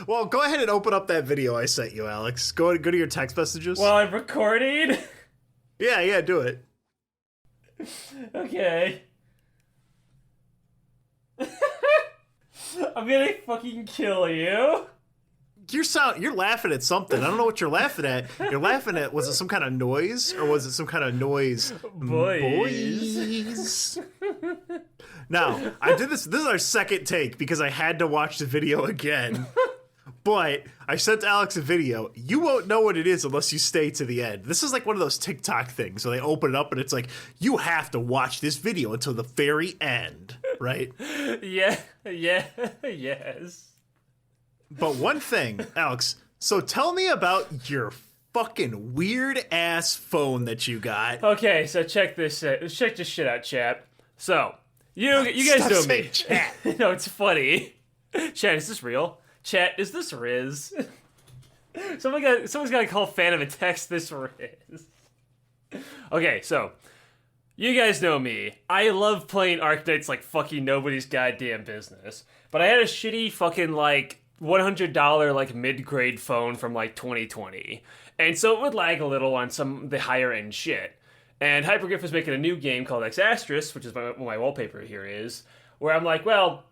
Well, go ahead and open up that video I sent you, Alex. Go to your text messages. While I'm recording? Yeah, do it. Okay. I'm gonna fucking kill you. You're laughing at something. I don't know what you're laughing at. You're laughing at, was it some kind of noise or was it some kind of noise? Boyz. Now, I did this is our second take because I had to watch the video again. But I sent Alex a video. You won't know what it is unless you stay to the end. This is like one of those TikTok things where they open it up and it's like, you have to watch this video until the very end, right? Yeah, yes. But one thing, Alex, so tell me about your fucking weird ass phone that you got. Okay, so check this shit out, chat. So, you guys know me. Chat. No, it's funny. Chat, is this real? Chat, is this Riz? Someone's gotta call Phantom and text this Riz. Okay, so, you guys know me. I love playing Arknights like fucking nobody's goddamn business. But I had a shitty fucking like $100 like mid-grade phone from like 2020. And so it would lag a little on some of the higher end shit. And Hypergriff was making a new game called X Asterisk, which is what my wallpaper here is, where I'm like, well,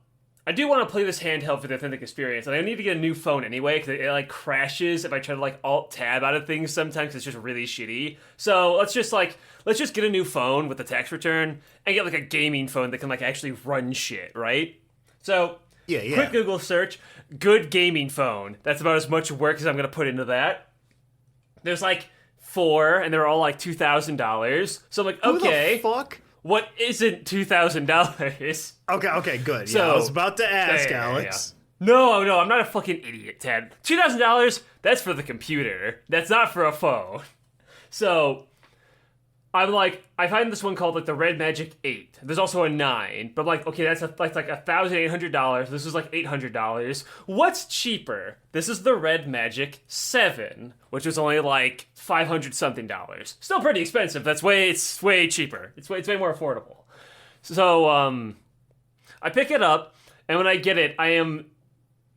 I do want to play this handheld for the authentic experience, and I need to get a new phone anyway, because it like crashes if I try to like alt-tab out of things sometimes, it's just really shitty. So let's just get a new phone with the tax return, and get like a gaming phone that can like actually run shit, right? So, Yeah. quick Google search, good gaming phone. That's about as much work as I'm going to put into that. There's like 4, and they're all like $2,000. So I'm like, okay. Who the fuck? What isn't $2,000? Okay, good. So, yeah, I was about to ask, yeah. Alex. No, I'm not a fucking idiot, Ted. $2,000, that's for the computer. That's not for a phone. So, I'm like, I find this one called like the Red Magic 8. There's also a 9, but I'm like, okay, that's like $1,800. This is like $800. What's cheaper? This is the Red Magic 7, which was only like $500 something. Still pretty expensive. It's way cheaper. It's way more affordable. So, I pick it up, and when I get it, I am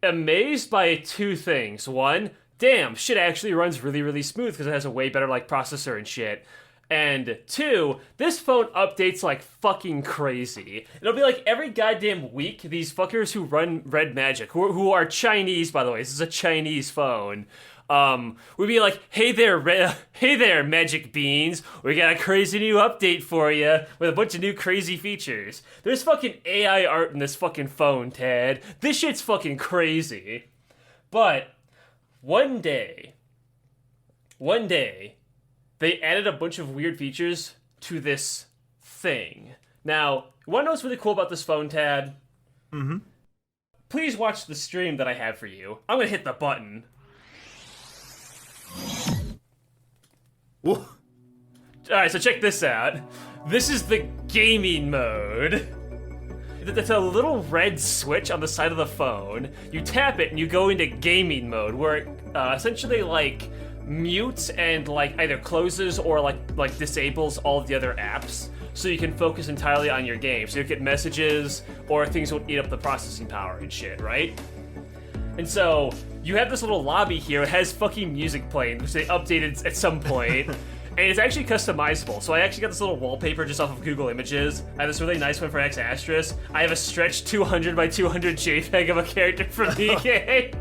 amazed by 2 things. One, damn, shit actually runs really, really smooth because it has a way better like processor and shit. And 2, this phone updates like fucking crazy. It'll be like every goddamn week, these fuckers who run Red Magic, who are Chinese, by the way, this is a Chinese phone, would be like, hey there, Magic Beans, we got a crazy new update for you with a bunch of new crazy features. There's fucking AI art in this fucking phone, Tad. This shit's fucking crazy. But one day, they added a bunch of weird features to this thing. Now, you want to know what's really cool about this phone, Tad? Mm-hmm. Please watch the stream that I have for you. I'm going to hit the button. Whoa. Alright, so check this out. This is the gaming mode. It's a little red switch on the side of the phone. You tap it and you go into gaming mode, where it essentially like mutes and like either closes or like disables all of the other apps, so you can focus entirely on your game. So you get messages or things will eat up the processing power and shit, right? And so you have this little lobby here. It has fucking music playing, which they updated at some point. And it's actually customizable. So I actually got this little wallpaper just off of Google Images. I have this really nice one for X Asterisk. I have a stretched 200 by 200 JPEG of a character from the game.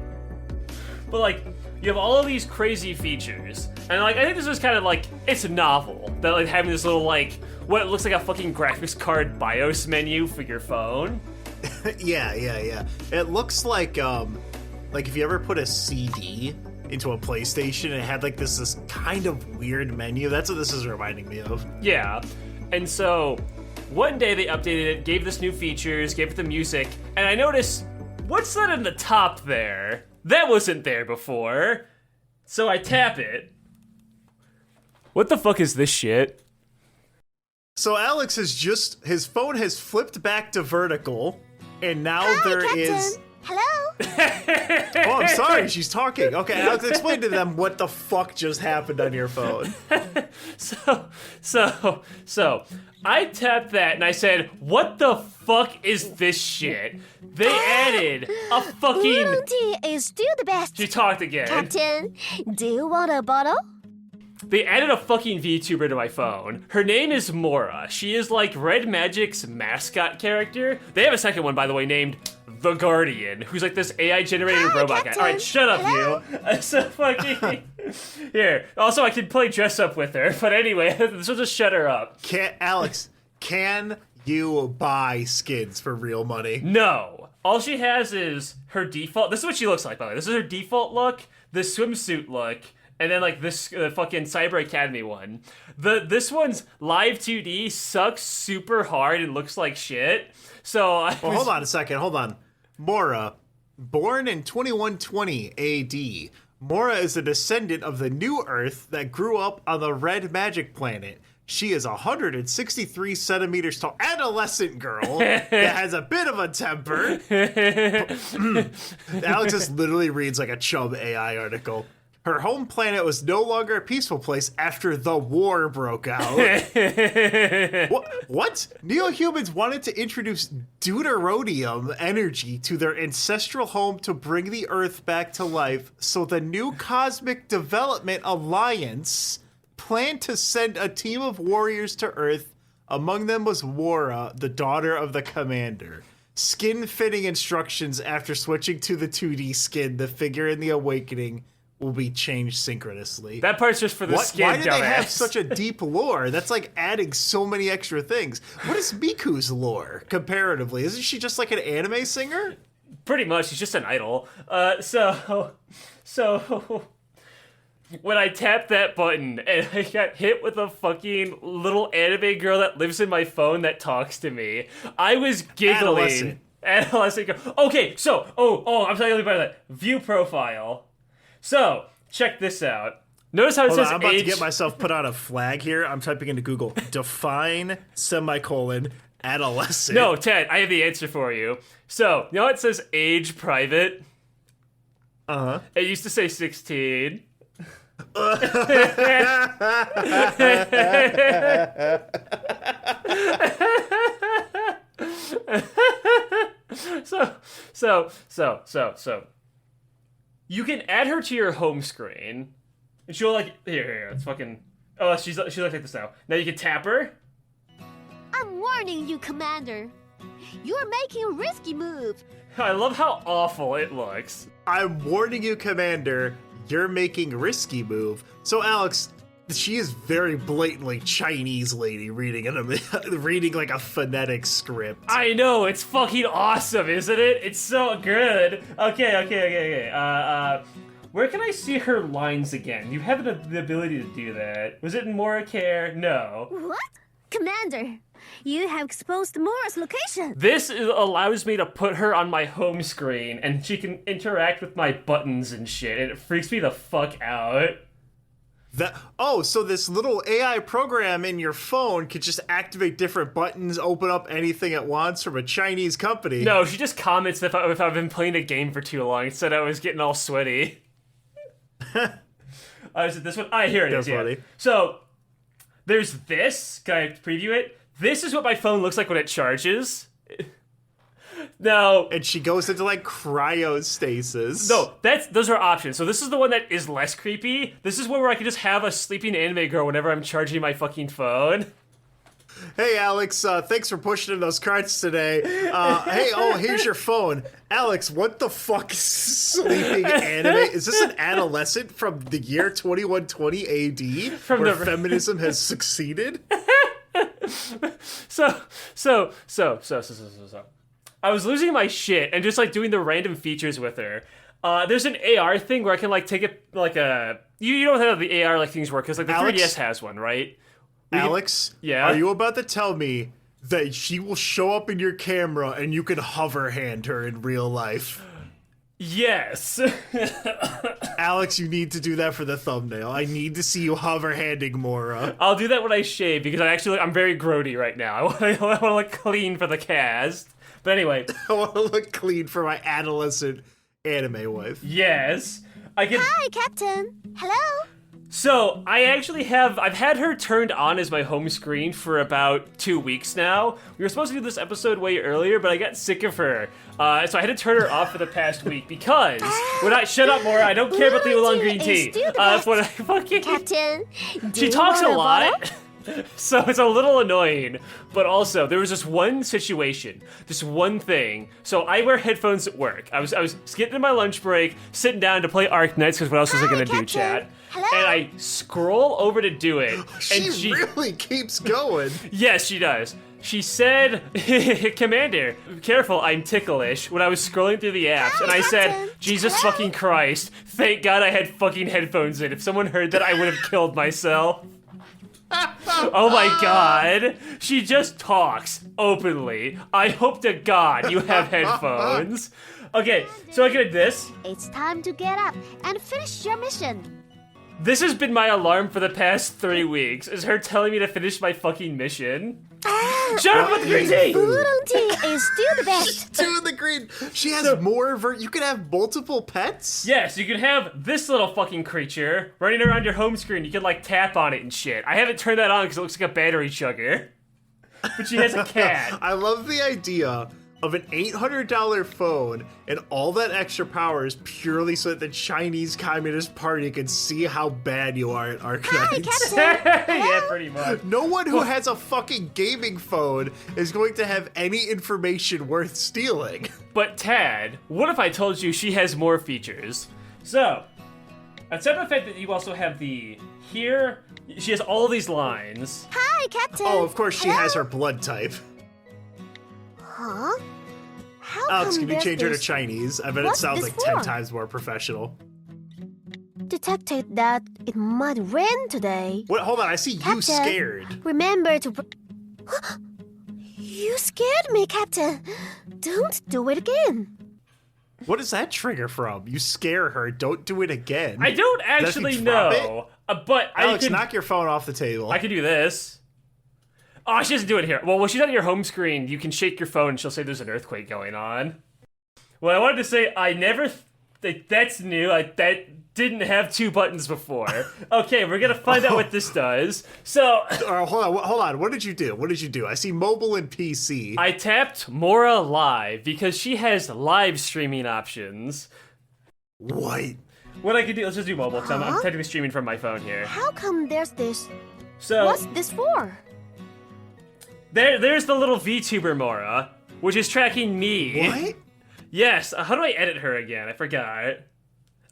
But like, you have all of these crazy features, and like I think this was kind of like, it's novel that like having this little like what looks like a fucking graphics card BIOS menu for your phone. Yeah. It looks like if you ever put a CD into a PlayStation, it had like this kind of weird menu. That's what this is reminding me of. Yeah, and so one day they updated it, gave this new features, gave it the music, and I noticed, what's that in the top there? That wasn't there before. So I tap it. What the fuck is this shit? So Alex his phone has flipped back to vertical, and now Hi, there Captain. is... Hello. I'm sorry. She's talking. Okay, Alex, explain to them what the fuck just happened on your phone. So, I tapped that and I said, what the fuck is this shit? They added a fucking... Lemon tea is still the best. She talked again. Captain, do you want a bottle? They added a fucking VTuber to my phone. Her name is Mora. She is like Red Magic's mascot character. They have a second one, by the way, named The Guardian, who's like this AI-generated Hi, robot Captain. guy. All right, shut up, Hello? you. So fucking... Here. Also, I can play dress up with her. But anyway, this will just shut her up. Alex, can you buy skins for real money? No. All she has is her default... This is what she looks like, by the way. This is her default look, the swimsuit look, and then like this fucking Cyber Academy one. This one's live 2D, sucks super hard, and looks like shit. So Well, hold on a second. Hold on. Mora, born in 2120 AD. Mora is a descendant of the New Earth that grew up on the Red Magic planet. She is 163 centimeters tall, adolescent girl that has a bit of a temper. Alex just literally reads like a Chub AI article. Her home planet was no longer a peaceful place after the war broke out. What? Neo-humans wanted to introduce deuteronium energy to their ancestral home to bring the Earth back to life, so the new Cosmic Development Alliance planned to send a team of warriors to Earth. Among them was Wara, the daughter of the commander. Skin-fitting instructions after switching to the 2D skin, the figure in the Awakening will be changed synchronously. that part's just for the skin, Why do they have dumbass. such a deep lore? That's like adding so many extra things. What is Miku's lore, comparatively? Isn't she just like an anime singer? Pretty much, she's just an idol. So when I tapped that button and I got hit with a fucking little anime girl that lives in my phone that talks to me, I was giggling. Adolescent girl. Okay, so I'm telling you about that. View profile. So check this out. Notice how it Hold says on, I'm about age. to get myself put on a flag here. I'm typing into Google. Define semicolon adolescent. No, Ted, I have the answer for you. So, you know how it says age private? Uh-huh. It used to say 16. So. You can add her to your home screen, and she'll like here. It's fucking. Oh, she looks like this now. Now you can tap her. I'm warning you, Commander. You're making a risky move. I love how awful it looks. I'm warning you, Commander. You're making a risky move. So, Alex, she is very blatantly Chinese lady reading like a phonetic script. I know, it's fucking awesome, isn't it? It's so good. Okay. Where can I see her lines again? You have the ability to do that. Was it in Moracare? No. What? Commander, you have exposed Mora's location. This allows me to put her on my home screen, and she can interact with my buttons and shit, and it freaks me the fuck out. So this little AI program in your phone could just activate different buttons, open up anything at once from a Chinese company. No, she just comments if I've been playing a game for too long. It said I was getting all sweaty. Is it this one? Here it is. Yeah. Funny. So there's this. Can I preview it? This is what my phone looks like when it charges. Now, And she goes into like cryostasis. no, those are options. So this is the one that is less creepy. This is one where I can just have a sleeping anime girl whenever I'm charging my fucking phone. Hey, Alex, thanks for pushing in those carts today. Here's your phone. Alex, what the fuck is sleeping anime? Is this an adolescent from the year 2120 AD where feminism has succeeded? So. I was losing my shit and just like doing the random features with her. There's an AR thing where I can like take it like a. You don't know how the AR like things work because like the Alex? 3DS has one, right? Alex, Yeah? are you about to tell me that she will show up in your camera and you can hover hand her in real life? Yes. Alex, you need to do that for the thumbnail. I need to see you hover handing Mora. I'll do that when I shave because I'm very grody right now. I want to look clean for the cast. But anyway, I want to look clean for my adolescent anime wife. Yes. Hi, Captain. Hello. So, I've had her turned on as my home screen for about 2 weeks now. We were supposed to do this episode way earlier, but I got sick of her. So I had to turn her off for the past week because shut up, Maura, I don't care about the oolong green tea. That's what I fucking... Captain, She talks a lot, so it's a little annoying. But also, there was this one situation, this one thing. So I wear headphones at work. I was getting in my lunch break, sitting down to play Arknights, because what else was I gonna do, chat? Hello? And I scroll over to do it, and She really keeps going. yes, she does. She said, Commander, careful, I'm ticklish, when I was scrolling through the apps, and I said, Captain. Jesus Hello? fucking Christ, thank God I had fucking headphones in. If someone heard that, I would have killed myself. Oh my God. She just talks openly. I hope to God you have headphones. Okay, so I get this. It's time to get up and finish your mission. This has been my alarm for the past 3 weeks, is her telling me to finish my fucking mission. Shut up with the green tea! Oolong tea is still the best. Doing the green. She has more you can have multiple pets? Yes, you can have this little fucking creature running around your home screen. You can like tap on it and shit. I haven't turned that on because it looks like a battery chugger. But she has a cat. I love the idea of an $800 phone and all that extra power is purely so that the Chinese Communist Party can see how bad you are at Hi, Arknights. Captain. Yeah, pretty much. No one who has a fucking gaming phone is going to have any information worth stealing. But Tad, what if I told you she has more features? So, except for the fact that you also have she has all these lines. Hi, Captain. Oh, of course she Hello? has her blood type. Huh? How Alex, come can you there's change her to this Chinese? I bet it What's sounds this like 10 for? times more professional. detected that it might rain today? What? Hold on, I see you Captain, scared. Remember to... You scared me, Captain. Don't do it again. What does that trigger from? You scare her, don't do it again. I don't Does actually he drop know, but Alex, I can knock your phone off the table. I can do this. Oh, she doesn't do it here. Well, when she's on your home screen, you can shake your phone and she'll say there's an earthquake going on. Well, I wanted to say, that's new. That didn't have 2 buttons before. Okay, we're gonna find out what this does. So, Hold on. What did you do? I see mobile and PC. I tapped Maura Live because she has live streaming options. What? What I could do, let's just do mobile, because I'm technically streaming from my phone here. How come there's this? So, What's this for? there's the little VTuber Maura, which is tracking me. What? Yes, how do I edit her again? I forgot.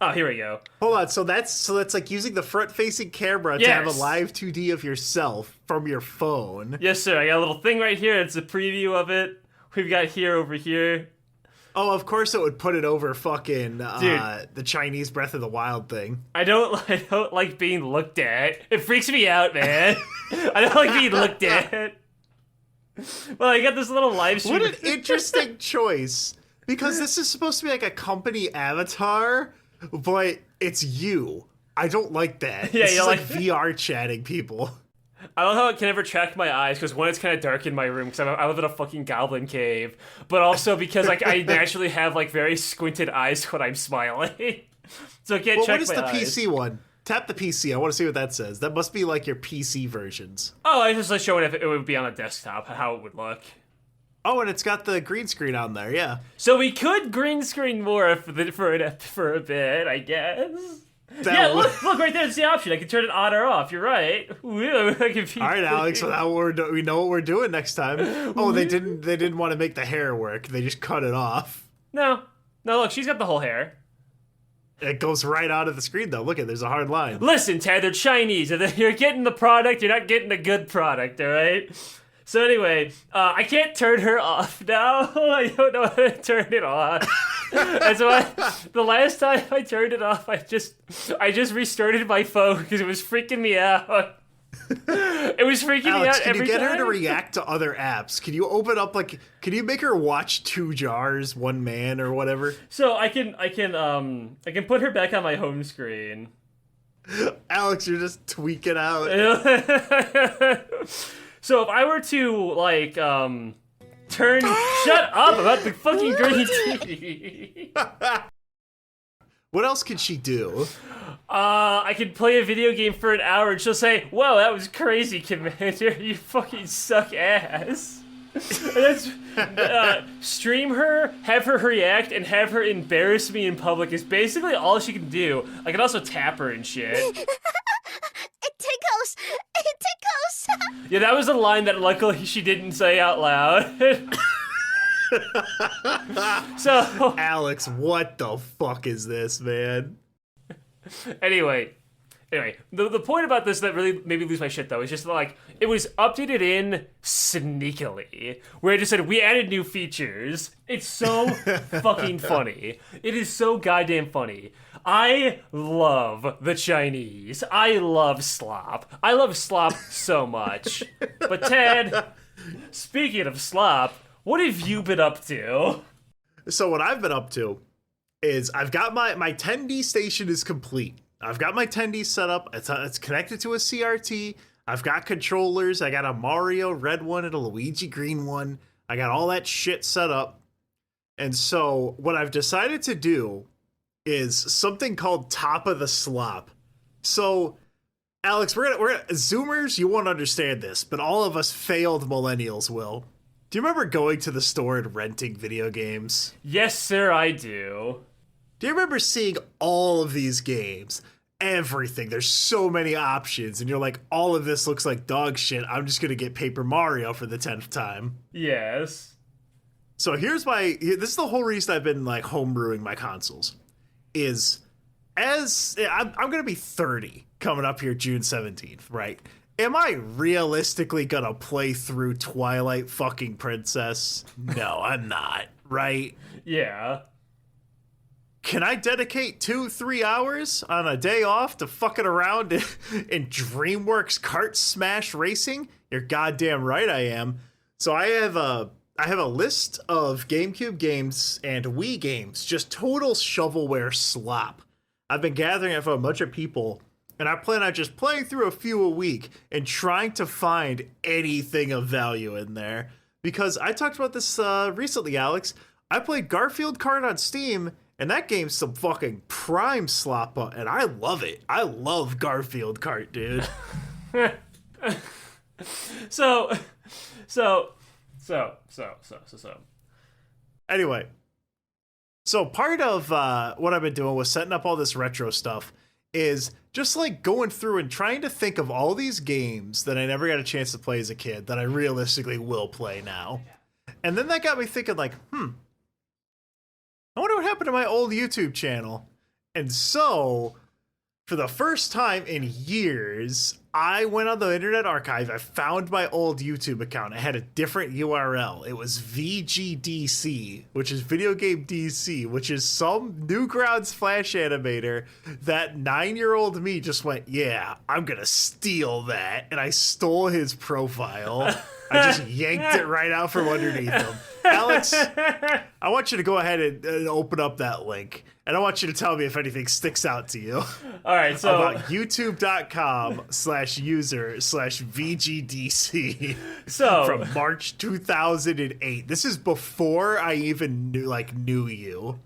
Oh, here we go. Hold on. So that's like using the front-facing camera to have a Yes. live 2D of yourself from your phone. Yes, sir, I got a little thing right here. It's a preview of it. We've got here over here. Oh, of course it would put it over fucking Dude. the Chinese Breath of the Wild thing. I don't like being looked at. It freaks me out, man. I don't like being looked at. Well, I got this little live stream. What an interesting choice. Because this is supposed to be like a company avatar, but it's you. I don't like that. Yeah, this you is like like- VR chatting people. I love how it can never track my eyes, because one, it's kind of dark in my room, because I live in a fucking goblin cave, but also because like I naturally have like very squinted eyes when I'm smiling, so it can't Well, track what is my the eyes. PC one? Tap the PC. I want to see what that says. That must be like your PC versions. Oh, I was just like showing if it would be on a desktop, how it would look. Oh, and it's got the green screen on there. Yeah. So we could green screen more for a bit, I guess. That Yeah, would- look right there. It's the option. I can turn it on or off. You're right. Ooh, I can All right, Alex. So now we know what we're doing next time. Oh, they didn't want to make the hair work. They just cut it off. No. Look, she's got the whole hair. It goes right out of the screen though. Look at there's a hard line. Listen, Tad, they're Chinese. If you're getting the product, you're not getting a good product, all right? So anyway, I can't turn her off now. I don't know how to turn it off. And so the last time I turned it off, I just restarted my phone because it was freaking me out. It was freaking me Alex, out can you every get time. her to react to other apps? Can you open up can you make her watch 2 jars, 1 man, or whatever? So I can put her back on my home screen. Alex, you're just tweaking out. So if I were to shut up about the fucking green tea. What else can she do? I could play a video game for an hour and she'll say, "Whoa, that was crazy, Commander. You fucking suck ass." That's stream her, have her react, and have her embarrass me in public is basically all she can do. I can also tap her and shit. It tickles. It tickles. Yeah, that was a line that luckily she didn't say out loud. So, Aleks, what the fuck is this, man? Anyway, the point about this that really made me lose my shit though is just like it was updated in sneakily, where it just said we added new features. It's so fucking funny. It is so goddamn funny. I love the Chinese. I love slop. I love slop so much. But Ted, speaking of slop, what have you been up to? So what I've been up to is I've got my 10D station is complete. I've got my 10D set up. It's connected to a CRT. I've got controllers. I got a Mario red one and a Luigi green one. I got all that shit set up. And so what I've decided to do is something called Top of the Slop. So Aleks, we're gonna Zoomers, you won't understand this, but all of us failed millennials will. Do you remember going to the store and renting video games? Yes, sir, I do. Do you remember seeing all of these games? Everything. There's so many options, and you're like, all of this looks like dog shit. I'm just gonna get Paper Mario for the 10th time. Yes. So this is the whole reason I've been like homebrewing my consoles. I'm gonna be 30 coming up here June 17th, right? Am I realistically gonna play through Twilight fucking Princess? No, I'm not, right? Yeah. Can I dedicate 2-3 hours on a day off to fucking around in DreamWorks Kart Smash Racing? You're goddamn right I am. So I have a list of GameCube games and Wii games, just total shovelware slop. I've been gathering it from a bunch of people, and I plan on just playing through a few a week and trying to find anything of value in there. Because I talked about this recently, Aleks. I played Garfield Kart on Steam, and that game's some fucking prime slop, and I love it. I love Garfield Kart, dude. So. Anyway, so part of what I've been doing was setting up all this retro stuff is just like going through and trying to think of all these games that I never got a chance to play as a kid that I realistically will play now. And then that got me thinking like, I wonder what happened to my old YouTube channel. And so, for the first time in years, I went on the Internet Archive. I found my old YouTube account. It had a different URL. It was VGDC, which is Video Game DC, which is some Newgrounds Flash animator that 9-year-old me just went, yeah, I'm going to steal that. And I stole his profile. I just yanked it right out from underneath him. Aleks, I want you to go ahead and open up that link. And I want you to tell me if anything sticks out to you. All right, so about youtube.com/user/VGDC So from March 2008. This is before I even knew you.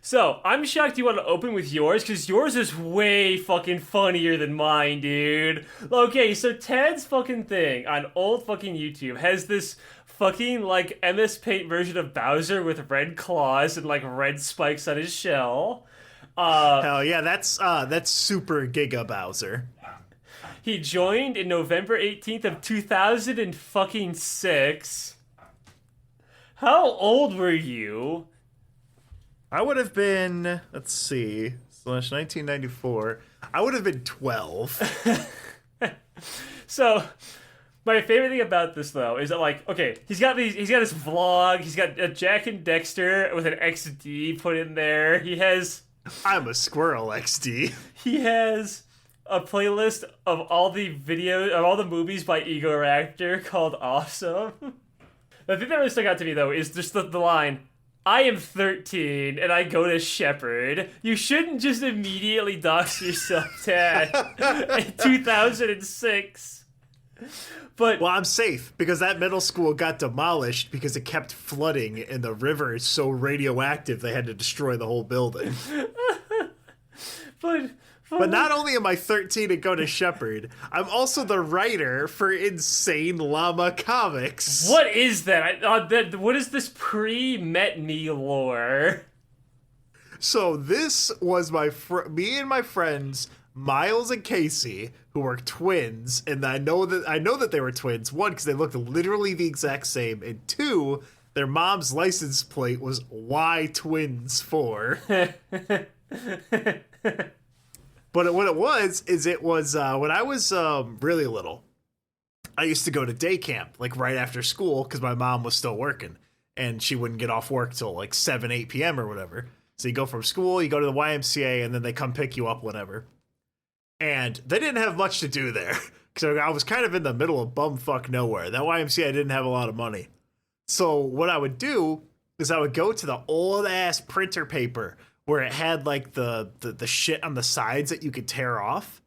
So, I'm shocked you want to open with yours, because yours is way fucking funnier than mine, dude. Okay, so Ted's fucking thing on old fucking YouTube has this fucking, like, MS Paint version of Bowser with red claws and, like, red spikes on his shell. Hell yeah, that's Super-Giga-Boyzer. He joined in November 18th of 2006. How old were you? I would have been, let's see, /1994. I would have been 12. So, my favorite thing about this though is that, like, okay, he's got this vlog. He's got a Jack and Dexter with an XD put in there. He has. I'm a squirrel XD. He has a playlist of all the videos of all the movies by Ego Raptor called Awesome. The thing that really stuck out to me though is just the line. I am 13 and I go to Shepherd. You shouldn't just immediately dox yourself, Dad. In 2006. But well, I'm safe because that middle school got demolished because it kept flooding and the river is so radioactive they had to destroy the whole building. But not only am I 13 and go to Shepherd, I'm also the writer for Insanellama Comics. What is that? What is this pre-met me lore? So this was me and my friends Miles and Casey, who were twins, and I know that they were twins. One, because they looked literally the exact same, and two, their mom's license plate was Y Twins 4. But what it was when I was really little, I used to go to day camp, like right after school, because my mom was still working, and she wouldn't get off work till like 7, 8 p.m. or whatever. So you go from school, you go to the YMCA, and then they come pick you up whenever. And they didn't have much to do there, because I was kind of in the middle of bumfuck nowhere. That YMCA didn't have a lot of money. So what I would do is I would go to the old-ass printer paper where it had like the shit on the sides that you could tear off.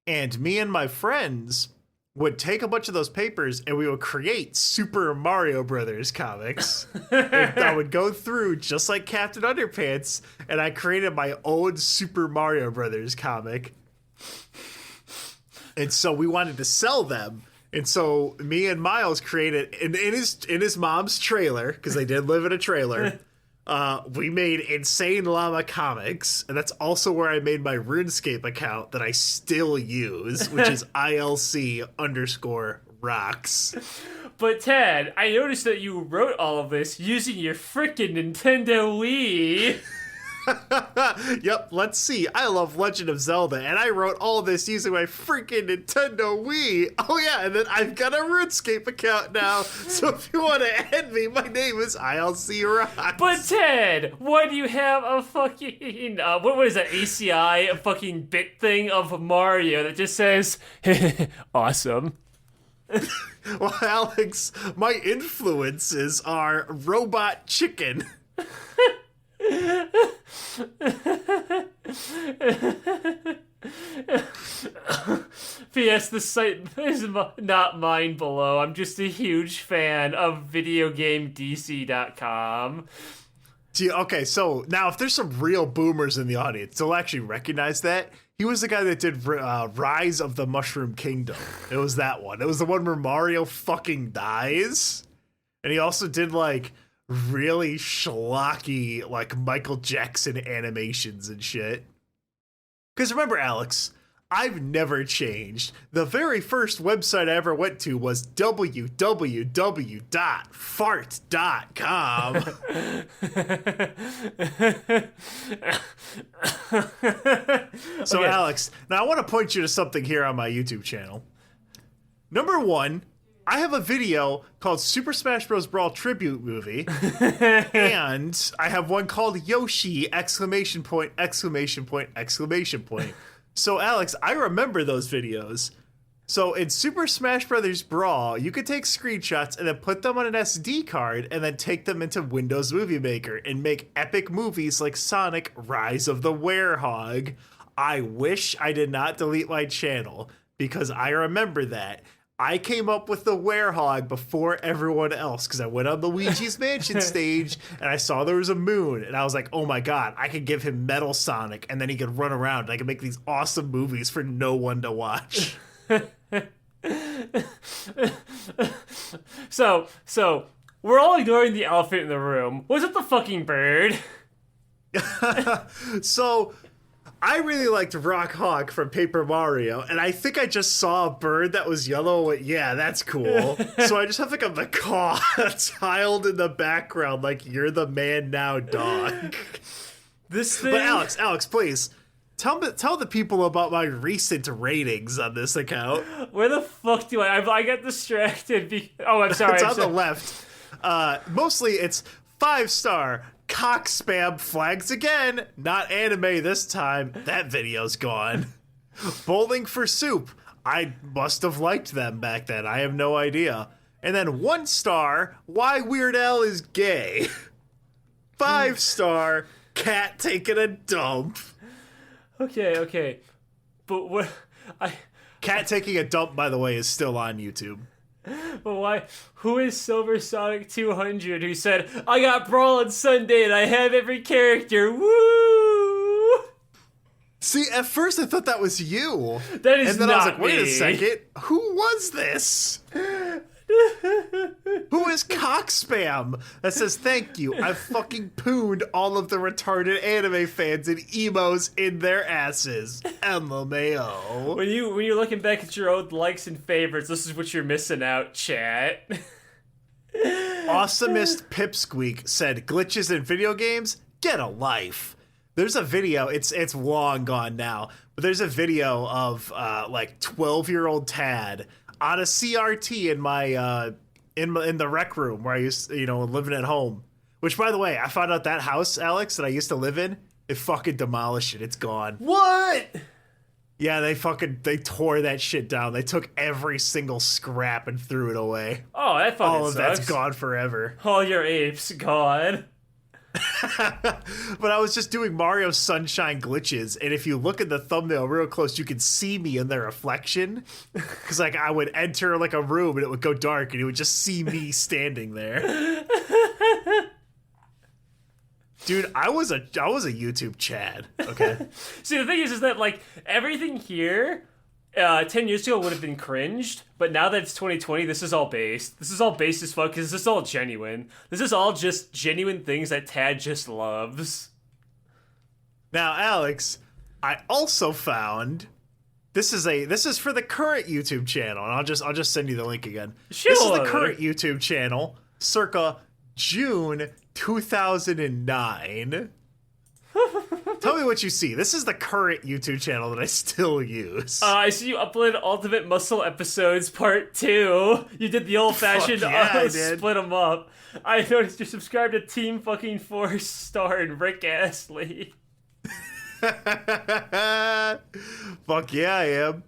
And me and my friends would take a bunch of those papers and we would create Super Mario Brothers comics. And I would go through just like Captain Underpants, and I created my own Super Mario Brothers comic. And so we wanted to sell them. And so me and Miles created in his mom's trailer, because they did live in a trailer. We made Insanellama Comics, and that's also where I made my RuneScape account that I still use, which is ILC_rocks. But Ted, I noticed that you wrote all of this using your frickin' Nintendo Wii. Yep, let's see. I love Legend of Zelda, and I wrote all this using my freaking Nintendo Wii. Oh yeah, and then I've got a RuneScape account now, so if you want to add me, my name is ILC_rocks. But Ted, why do you have a fucking, what is that, ACI, a fucking bit thing of Mario that just says, awesome? Well, Alex, my influences are Robot Chicken. P.S. The site is not mine below. I'm just a huge fan of videogamedc.com. Okay, so now if there's some real boomers in the audience, they'll actually recognize that. He was the guy that did Rise of the Mushroom Kingdom. It was that one. It was the one where Mario fucking dies. And he also did like really schlocky like Michael Jackson animations and shit. Because remember, Alex, I've never changed. The very first website I ever went to was www.fart.com. So, okay. Alex, now I want to point you to something here on my YouTube channel. Number one, I have a video called Super Smash Bros. Brawl Tribute Movie, and I have one called Yoshi! ! So, Alex, I remember those videos. So, in Super Smash Bros. Brawl, you could take screenshots and then put them on an SD card and then take them into Windows Movie Maker and make epic movies like Sonic Rise of the Werehog. I wish I did not delete my channel because I remember that. I came up with the werehog before everyone else because I went on Luigi's Mansion stage and I saw there was a moon and I was like, oh my god, I could give him Metal Sonic and then he could run around and I could make these awesome movies for no one to watch. So we're all ignoring the elephant in the room. Was it the fucking bird? So I really liked Rock Hawk from Paper Mario, and I think I just saw a bird that was yellow. Yeah, that's cool. So I just have like a macaw tiled in the background, like you're the man now, dog. This thing. But Alex, please tell the people about my recent ratings on this account. Where the fuck do I got distracted? I'm sorry. It's on the left. Mostly it's 5-star. Cock spam flags again. Not anime this time. That video's gone. Bowling for Soup. I must have liked them back then. I have no idea. And then 1-star. Why Weird Al is gay. 5-star. Cat taking a dump. Okay. But what? Cat taking a dump, by the way, is still on YouTube. But why? Who is Silver Sonic 200 who said, I got Brawl on Sunday and I have every character, woo! See, at first I thought that was you. That is and then not I was like, wait a me. second. Who was this? Who is cock spam that says thank you? I've fucking pooned all of the retarded anime fans and emos in their asses. LMAO. When you're looking back at your old likes and favorites, this is what you're missing out, chat. Awesomest Pipsqueak said glitches in video games? Get a life. There's a video, it's long gone now, but there's a video of like 12-year-old Tad on a CRT in my in the rec room where I used to, living at home. Which, by the way, I found out that house, Alex, that I used to live in, it fucking demolished it. It's gone. What? Yeah, they tore that shit down. They took every single scrap and threw it away. Oh, that fucking All of sucks. that's gone forever. All your apes gone. But I was just doing Mario Sunshine glitches, and if you look at the thumbnail real close, you can see me in the reflection. Because like I would enter like a room and it would go dark, and you would just see me standing there. Dude, I was a YouTube Chad. Okay. See, the thing is that like everything here 10 years ago would have been cringed, but now that it's 2020, this is all based. This is all based as fuck, because this is all genuine. This is all just genuine things that Tad just loves. Now, Alex, I also found this is for the current YouTube channel, and I'll just send you the link again. Sure. This is the current YouTube channel, circa June 2009. Tell me what you see. This is the current YouTube channel that I still use. I see you uploaded Ultimate Muscle Episodes Part 2. You did the old-fashioned Fuck yeah, I did. split them up. I noticed you're subscribed to Team fucking Force Star and Rick Astley. Fuck yeah, I am.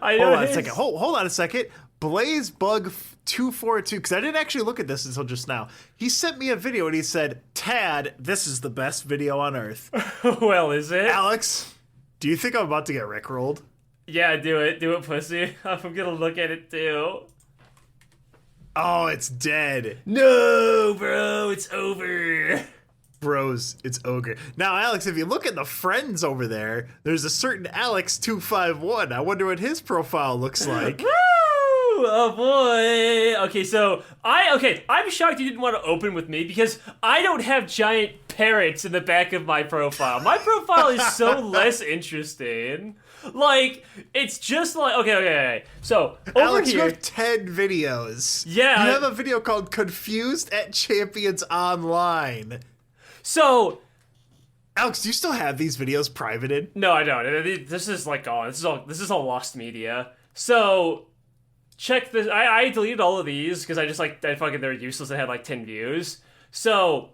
Hold on a second. Hold on a second. BlazeBug242, because I didn't actually look at this until just now. He sent me a video and he said, Tad, this is the best video on earth. Well, is it? Alex, do you think I'm about to get rickrolled? Yeah, do it, pussy. I'm gonna look at it too. Oh, it's dead. No, bro, it's over. Bros, it's ogre. Now, Alex, if you look at the friends over there, there's a certain Alex251. I wonder what his profile looks like. Oh boy. Okay, so I'm shocked you didn't want to open with me because I don't have giant parrots in the back of my profile. My profile is so less interesting. Like, it's just like okay. So over Alex, here, you have 10 videos. Yeah. You have a video called Confused at Champions Online. So Alex, do you still have these videos privated? no, I don't. This is like gone. This is all lost media. So check this. I deleted all of these because I fucking they're useless and had like 10 views. So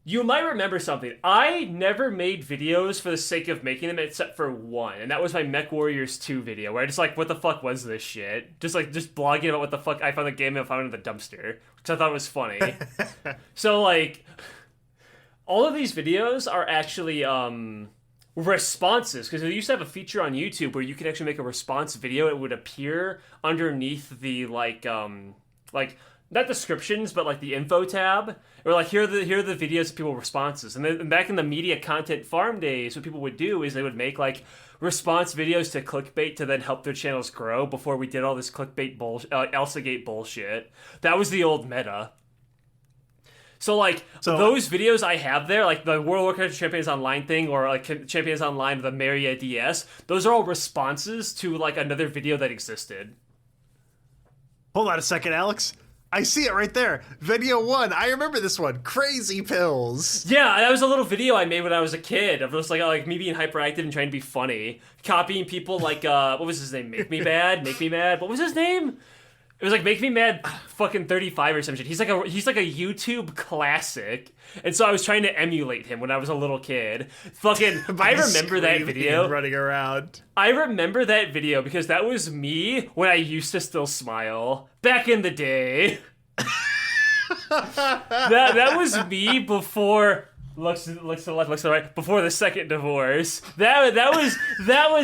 you might remember something. I never made videos for the sake of making them except for one, and that was my Mech Warriors 2 video where I just like, what the fuck was this shit? Just blogging about what the fuck I found the game and found in the dumpster, which I thought was funny. So like all of these videos are actually responses, because they used to have a feature on YouTube where you could actually make a response video. It would appear underneath the like not descriptions but like the info tab, or like here are the videos of people's responses. And then back in the media content farm days, what people would do is they would make like response videos to clickbait to then help their channels grow before we did all this clickbait Elsagate bullshit. That was the old meta. So, like, those videos I have there, like the World of Warcraft Champions Online thing, or like Champions Online, the Maria DS, those are all responses to, like, another video that existed. Hold on a second, Alex. I see it right there. Video 1. I remember this one. Crazy Pills. Yeah, that was a little video I made when I was a kid of just, like me being hyperactive and trying to be funny. Copying people like, what was his name? Make Me Mad? What was his name? It was like Make Me Mad fucking 35 or some shit. He's like a YouTube classic. And so I was trying to emulate him when I was a little kid. Fucking I remember that video. Running around. I remember that video because that was me when I used to still smile. Back in the day. that was me before Looks to the left, looks to the right. Before the second divorce, that was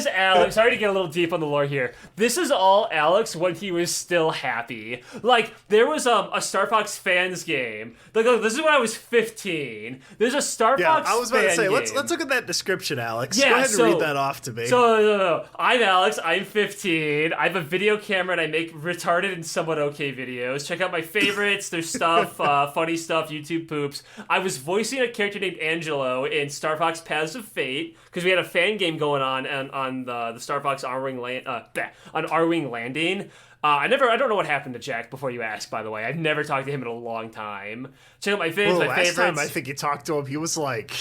Aleks. Sorry to get a little deep on the lore here. This is all Aleks when he was still happy. Like there was a Star Fox fans game. Like this is when I was 15. There's a Star Fox. I was about to say game. let's look at that description, Aleks. Yeah, go ahead and read that off to me. So no. I'm Aleks. I'm 15. I have a video camera and I make retarded and somewhat okay videos. Check out my favorites. There's stuff, funny stuff, YouTube poops. I was voicing a character named Angelo in Star Fox Paths of Fate because we had a fan game going on the Star Fox on R-Wing Landing. I don't know what happened to Jack before you ask, by the way. I've never talked to him in a long time. Check out my vids, my favorites. Last time I think you talked to him, he was like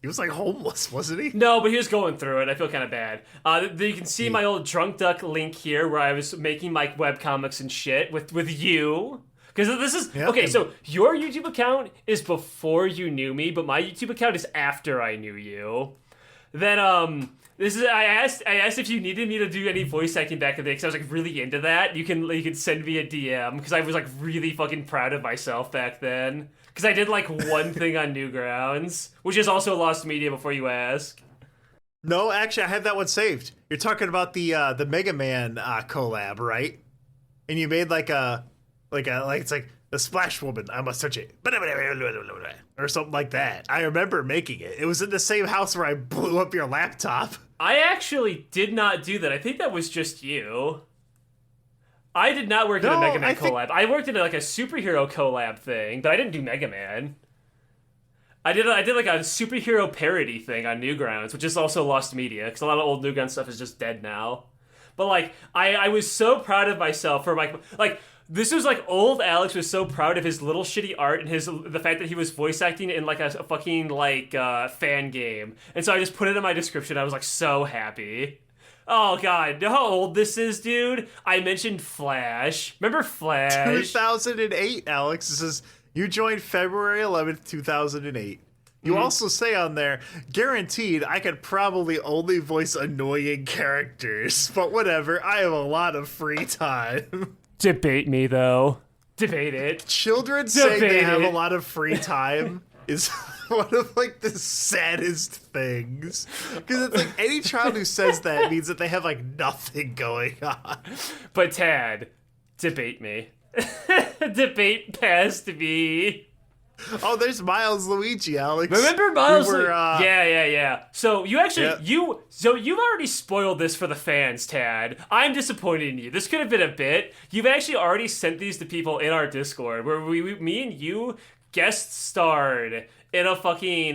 homeless, wasn't he? No, but he was going through it. I feel kind of bad. You can see my old Drunk Duck link here where I was making my webcomics and shit with you. Because this is okay. So your YouTube account is before you knew me, but my YouTube account is after I knew you. Then this is I asked if you needed me to do any voice acting back in the day because I was like really into that. You can send me a DM because I was like really fucking proud of myself back then. Because I did like one thing on Newgrounds, which is also Lost Media. Before you ask. No, actually, I have that one saved. You're talking about the Mega Man collab, right? And you made like it's like the Splash Woman. I must touch it, or something like that. I remember making it. It was in the same house where I blew up your laptop. I actually did not do that. I think that was just you. I did not work in a Mega Man collab. I worked in like a superhero collab thing, but I didn't do Mega Man. I did like a superhero parody thing on Newgrounds, which is also Lost Media because a lot of old Newgrounds stuff is just dead now. But like I was so proud of myself for like. This was like old Aleks was so proud of his little shitty art and the fact that he was voice acting in like a fucking like fan game. And so I just put it in my description. I was like so happy. Oh god, know how old this is, dude? I mentioned Flash. Remember Flash? 2008, Aleks. This is you joined February 11th, 2008. You also say on there, guaranteed I could probably only voice annoying characters, but whatever, I have a lot of free time. Debate me, though. Debate it. Children saying they have a lot of free time is one of, like, the saddest things. Because it's like any child who says that means that they have, like, nothing going on. But, Tad, debate me. Debate past me. Oh, there's Miles Luigi, Aleks. Remember Miles Luigi? Yeah. So you actually, you've already spoiled this for the fans, Tad. I'm disappointed in you. This could have been a bit. You've actually already sent these to people in our Discord, where me and you guest starred in a fucking,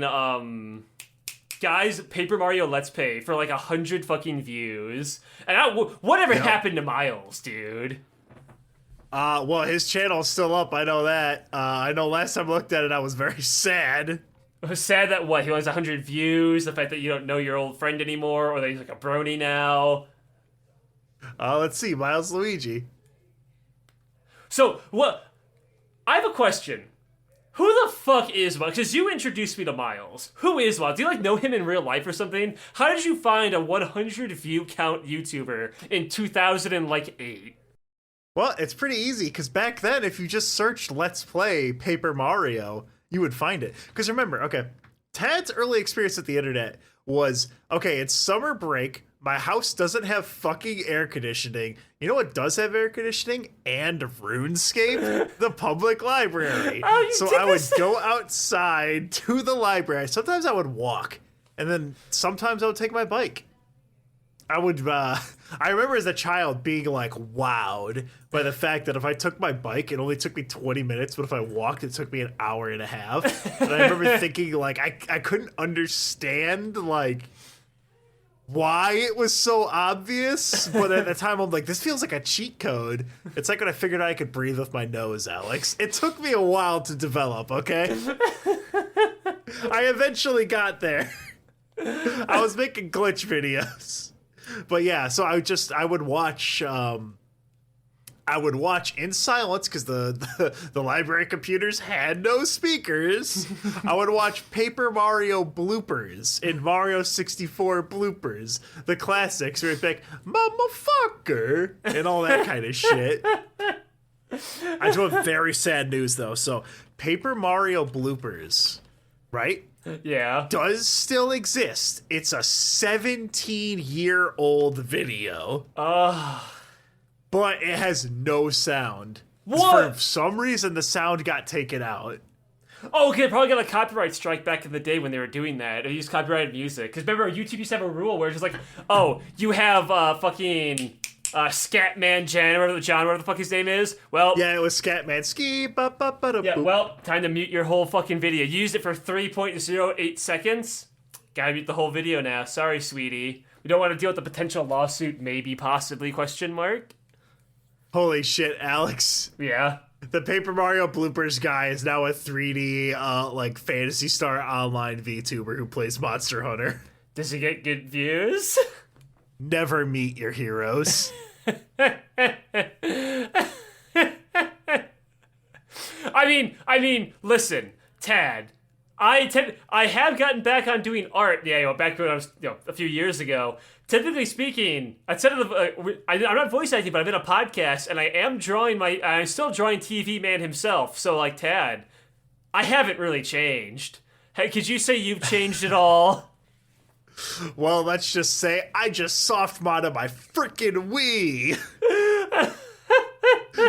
guys, Paper Mario Let's Play for like 100 fucking views. And whatever happened to Miles, dude? Well, his channel's still up, I know that. I know last time I looked at it, I was very sad. I was sad that, what, he only has 100 views, the fact that you don't know your old friend anymore, or that he's like a brony now. Let's see, Miles Luigi. So, what? I have a question. Who the fuck is Miles? Because you introduced me to Miles. Who is Miles? Do you, like, know him in real life or something? How did you find a 100 view count YouTuber in 2008? Well, it's pretty easy, because back then, if you just searched Let's Play Paper Mario, you would find it. Because remember, okay, Tad's early experience at the internet was, okay, it's summer break, my house doesn't have fucking air conditioning. You know what does have air conditioning? And RuneScape? The public library. So I would go outside to the library. Sometimes I would walk, and then sometimes I would take my bike. I remember as a child being like wowed by the fact that if I took my bike, it only took me 20 minutes, but if I walked, it took me an hour and a half. And I remember thinking like, I couldn't understand like why it was so obvious, but at the time I'm like, this feels like a cheat code. It's like when I figured out I could breathe with my nose, Aleks. It took me a while to develop, okay? I eventually got there. I was making glitch videos. But yeah, so I would watch in silence because the library computers had no speakers. I would watch Paper Mario bloopers and Mario 64 bloopers, the classics where it's like motherfucker and all that kind of shit. I do have very sad news though. So Paper Mario bloopers right? Yeah. Does still exist. It's a 17-year-old video. But it has no sound. What? For some reason, the sound got taken out. Oh, okay, probably got a copyright strike back in the day when they were doing that. They used copyrighted music. Because remember, YouTube used to have a rule where it's just like, oh, you have fucking Scatman John, whatever the fuck his name is. Well, yeah, it was Scatman. Yeah, well, time to mute your whole fucking video. You used it for 3.08 seconds. Gotta mute the whole video now. Sorry, sweetie. We don't want to deal with the potential lawsuit, maybe, possibly, question mark. Holy shit, Alex. Yeah. The Paper Mario bloopers guy is now a 3D, like, Phantasy Star online VTuber who plays Monster Hunter. Does he get good views? Never meet your heroes. I mean, listen, Tad. I have gotten back on doing art. Yeah, back when I was, a few years ago. Typically speaking, instead of I'm not voice acting, but I'm in a podcast, and I'm still drawing TV Man himself. So, like, Tad, I haven't really changed. Hey, could you say you've changed at all? Well, let's just say I just soft modded my frickin' Wii.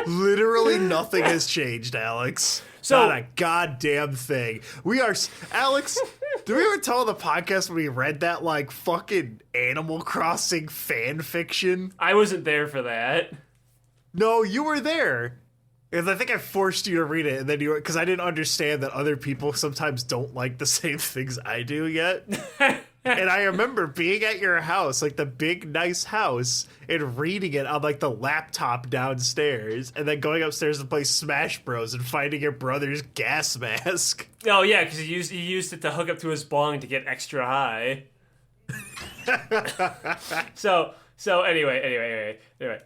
Literally nothing has changed, Alex. So, not a goddamn thing. Alex, did we ever tell the podcast when we read that, like, fucking Animal Crossing fan fiction? I wasn't there for that. No, you were there. And I think I forced you to read it, and then because I didn't understand that other people sometimes don't like the same things I do yet. And I remember being at your house, like the big, nice house, and reading it on like the laptop downstairs, and then going upstairs to play Smash Bros. And finding your brother's gas mask. Oh yeah, because he used it to hook up to his bong to get extra high. So anyway.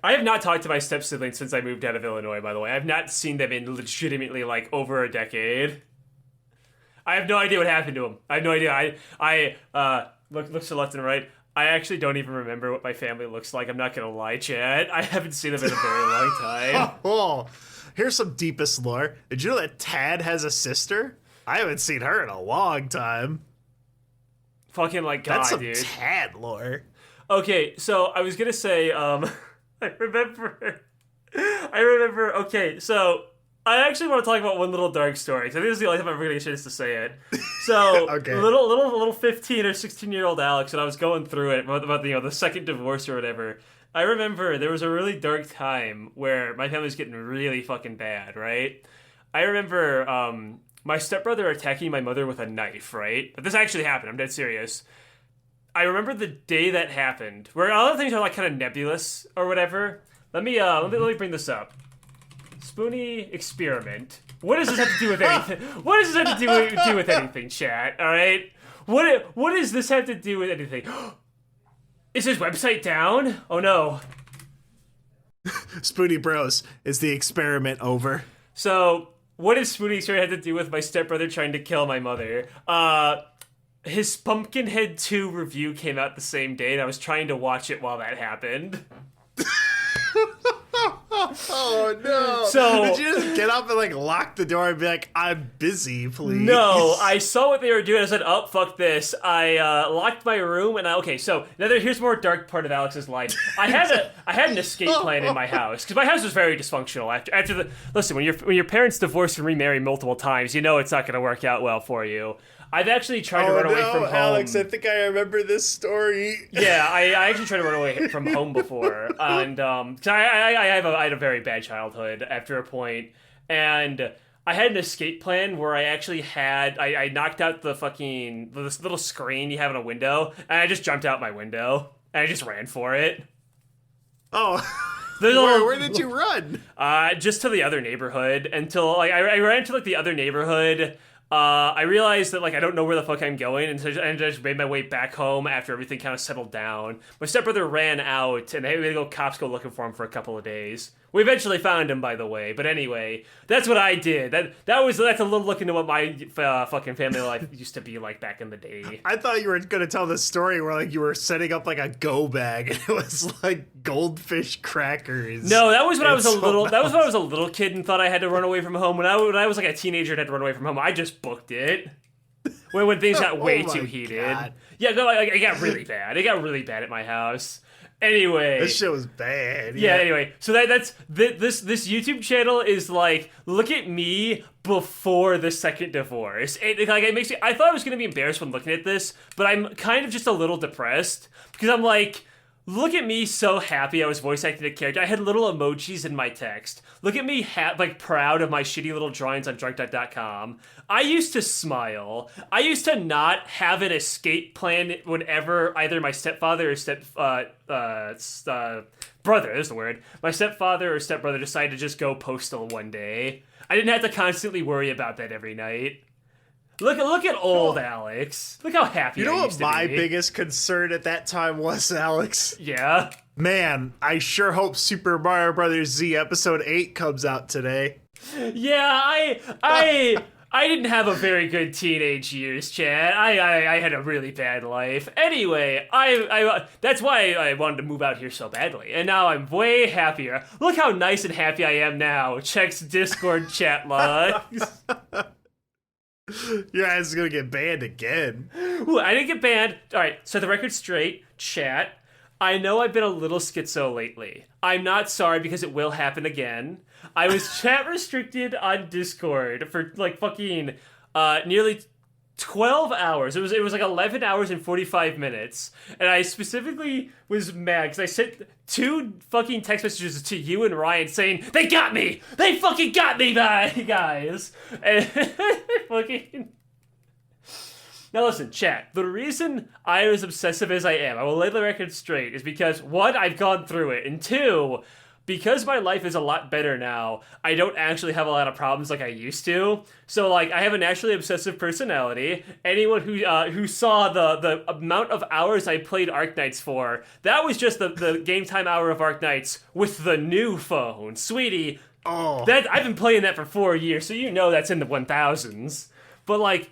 I have not talked to my step siblings since I moved out of Illinois. By the way, I've not seen them in legitimately like over a decade. I have no idea what happened to him. I have no idea. I look to left and right. I actually don't even remember what my family looks like. I'm not gonna lie, Chad. I haven't seen them in a very long time. Oh, here's some deepest lore. Did you know that Tad has a sister? I haven't seen her in a long time. Fucking like God, that's some dude. Tad lore. Okay, so I was gonna say, I remember. Okay, so I actually want to talk about one little dark story. Because I think this is the only time I'm ever gonna get a chance to say it. So, okay. little 15 or 16-year-old Alex, and I was going through it about the second divorce or whatever. I remember there was a really dark time where my family was getting really fucking bad, right? I remember my stepbrother attacking my mother with a knife, right? But this actually happened. I'm dead serious. I remember the day that happened, where a lot of things are like kind of nebulous or whatever. Let me bring this up. Spoonie experiment. What does this have to do with anything? What does this have to do with anything, chat? All right. What does this have to do with anything? Is his website down? Oh no. Spoonie Bros, is the experiment over? So, what does Spoonie experiment have to do with my stepbrother trying to kill my mother? His Pumpkinhead 2 review came out the same day, and I was trying to watch it while that happened. Oh no! So did you just get up and like lock the door and be like, "I'm busy, please"? No, I saw what they were doing. I said, "Oh, fuck this!" I locked my room, and so here's more dark part of Alex's life. I had an escape plan in my house because my house was very dysfunctional. Listen, when your parents divorce and remarry multiple times, you know it's not going to work out well for you. I've actually tried to run away from home. Alex, I think I remember this story. Yeah, I actually tried to run away from home before, and cause I had a very bad childhood after a point, and I had an escape plan where I actually I knocked out this little screen you have in a window, and I just jumped out my window, and I just ran for it. Oh. Where did you run? Just to the other neighborhood until I ran to the other neighborhood. I realized that I don't know where the fuck I'm going, and so I just made my way back home after everything kind of settled down. My stepbrother ran out, and cops go looking for him for a couple of days. We eventually found him, by the way. But anyway, that's what I did. That's a little look into what my fucking family life used to be like back in the day. I thought you were gonna tell this story where you were setting up a go bag, and it was goldfish crackers. No, that was when I was a little. That was when I was a little kid and thought I had to run away from home. When I was a teenager and had to run away from home, I just booked it. when things got way Oh too my heated. God. Yeah, no, it got really bad. It got really bad at my house. Anyway, This shit was bad. yeah. Anyway, so this YouTube channel is like, look at me before the second divorce. It makes me. I thought I was gonna be embarrassed when looking at this, but I'm kind of just a little depressed because I'm like, look at me so happy I was voice acting a character. I had little emojis in my text. Look at me like proud of my shitty little drawings on drunk.com. I used to smile. I used to not have an escape plan whenever either my stepfather or brother, there's the word, my stepfather or stepbrother decided to just go postal one day. I didn't have to constantly worry about that every night. Look at old Aleks. Look how happy You know I what used to my be. biggest concern at that time was, Aleks? Yeah. Man, I sure hope Super Mario Brothers Z Episode 8 comes out today. Yeah, I didn't have a very good teenage years, Chad. I had a really bad life. Anyway, I that's why I wanted to move out here so badly. And now I'm way happier. Look how nice and happy I am now. Checks Discord chat logs. Your ass is gonna get banned again. Ooh, I didn't get banned. All right, so the record's straight. Chat. I know I've been a little schizo lately. I'm not sorry because it will happen again. I was chat restricted on Discord for like fucking nearly 12 hours. It was like 11 hours and 45 minutes. And I specifically was mad because I sent 2 fucking text messages to you and Ryan saying, they got me! They fucking got me, guys! And fucking... Now listen, chat, the reason I am as obsessive as I am, I will lay the record straight, is because, 1, I've gone through it, and 2, because my life is a lot better now, I don't actually have a lot of problems like I used to. So, like, I have a naturally obsessive personality. Anyone who saw the amount of hours I played Arknights for, that was just the game time hour of Arknights with the new phone. Sweetie, Oh, I've been playing that for 4 years, so you know that's in the 1000s. But, like,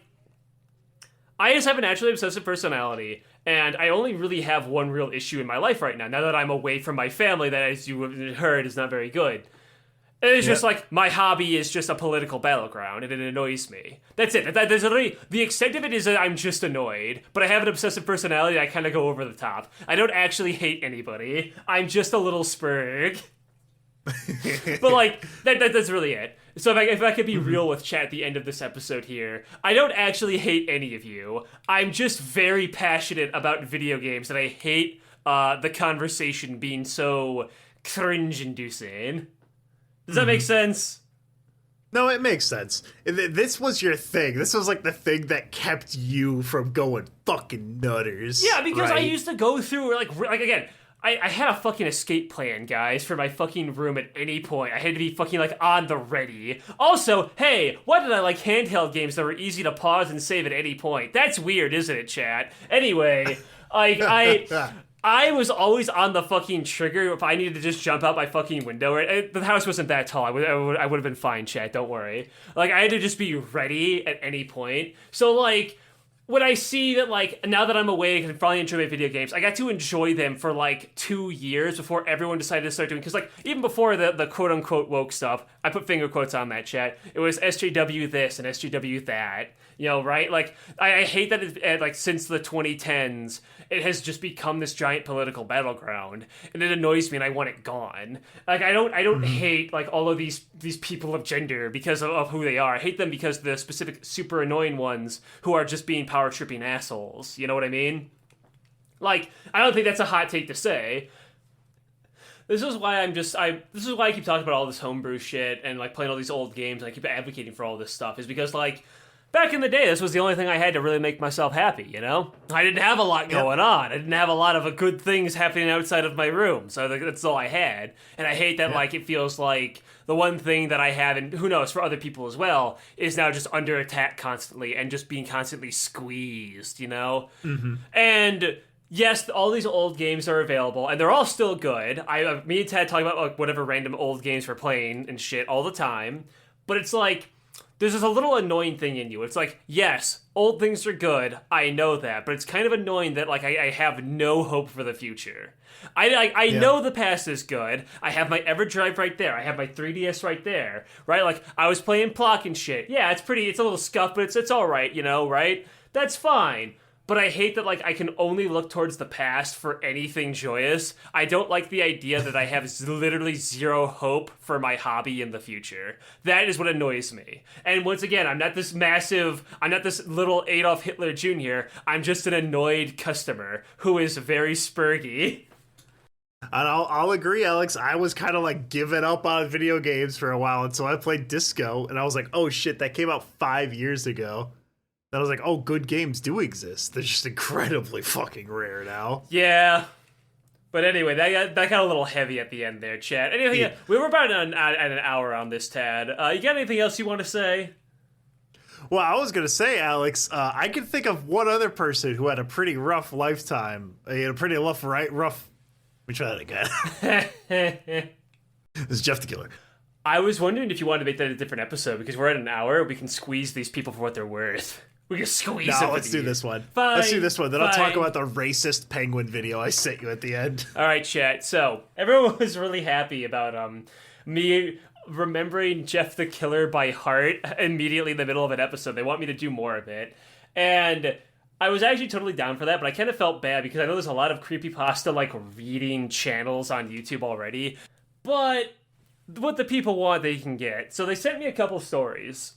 I just have a naturally obsessive personality, and I only really have one real issue in my life right now that I'm away from my family, that, as you heard, is not very good. It's just like, my hobby is just a political battleground, and it annoys me. That's it. There's literally, the extent of it is that I'm just annoyed, but I have an obsessive personality, I kind of go over the top. I don't actually hate anybody. I'm just a little spurg. But, like, that's really it. So if I could be real with chat at the end of this episode here, I don't actually hate any of you. I'm just very passionate about video games, and I hate the conversation being so cringe-inducing. Does that make sense? no, it makes sense. This was your thing. This was like the thing that kept you from going fucking nutters. Yeah, because I right? used to go through, like again, I had a fucking escape plan, guys, for my fucking room at any point. I had to be fucking, like, on the ready. Also, hey, why did I like handheld games that were easy to pause and save at any point? That's weird, isn't it, chat? Anyway, I was always on the fucking trigger if I needed to just jump out my fucking window. The house wasn't that tall. I would have been fine, chat, don't worry. Like, I had to just be ready at any point. So, like, when I see that, like, now that I'm awake and finally enjoy my video games, I got to enjoy them for, like, 2 years before everyone decided to start doing, because, like, even before the quote-unquote woke stuff, I put finger quotes on that, chat, it was SJW this and SJW that, you know, right? Like, I hate that, like, since the 2010s, it has just become this giant political battleground, and it annoys me, and I want it gone. Like, I don't hate, like, all of these people of gender because of who they are. I hate them because the specific super annoying ones who are just being power tripping assholes. You know what I mean? Like, I don't think that's a hot take to say. This is why this is why I keep talking about all this homebrew shit and, like, playing all these old games, and I keep advocating for all this stuff, is because, like, back in the day, this was the only thing I had to really make myself happy, you know? I didn't have a lot going on. I didn't have a lot of good things happening outside of my room, so that's all I had. And I hate that, like, it feels like the one thing that I have, and who knows, for other people as well, is now just under attack constantly and just being constantly squeezed, you know? Mm-hmm. And yes, all these old games are available, and they're all still good. Me and Ted talk about, like, whatever random old games we're playing and shit all the time, but it's like, there's this a little annoying thing in you. It's like, yes, old things are good, I know that, but it's kind of annoying that, like, I have no hope for the future. I know the past is good. I have my EverDrive right there. I have my 3DS right there, right? Like, I was playing Plock and shit. Yeah, it's a little scuffed, but it's all right, you know, right? That's fine. But I hate that, like, I can only look towards the past for anything joyous. I don't like the idea that I have literally zero hope for my hobby in the future. That is what annoys me. And once again, I'm not this little Adolf Hitler Jr. I'm just an annoyed customer who is very spurgy. And I'll agree, Alex. I was kind of like giving up on video games for a while until I played Disco, and I was like, oh shit, that came out 5 years ago. Then I was like, oh, good games do exist. They're just incredibly fucking rare now. Yeah. But anyway, that got a little heavy at the end there, chat. Anything? We were about at an hour on this, Tad. You got anything else you want to say? Well, I was going to say, Alex, I can think of one other person who had a pretty rough lifetime. He had a pretty rough... Let me try that again. This is Jeff the Killer. I was wondering if you wanted to make that a different episode, because we're at an hour. We can squeeze these people for what they're worth. We can squeeze them. No, let's do this one. Fine, let's do this one. Then fine. I'll talk about the racist penguin video I sent you at the end. All right, chat. So everyone was really happy about me remembering Jeff the Killer by heart immediately in the middle of an episode. They want me to do more of it. And I was actually totally down for that, but I kind of felt bad because I know there's a lot of creepypasta, like, reading channels on YouTube already. But what the people want, they can get. So they sent me a couple stories.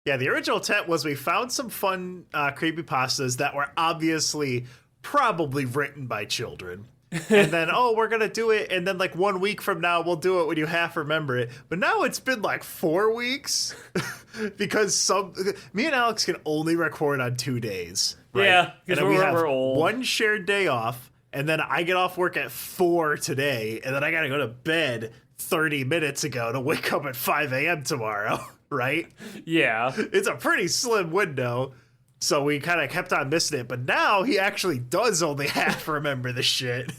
Yeah, the original intent was we found some fun creepypastas that were obviously probably written by children. And then, we're going to do it. And then, like, 1 week from now, we'll do it when you half remember it. But now it's been, like, 4 weeks because me and Alex can only record on 2 days. Right? Yeah, because we're old. One shared day off. And then I get off work at 4 today. And then I got to go to bed 30 minutes ago to wake up at 5 a.m. tomorrow. Right? Yeah. It's a pretty slim window. So we kind of kept on missing it. But now he actually does only half remember the shit.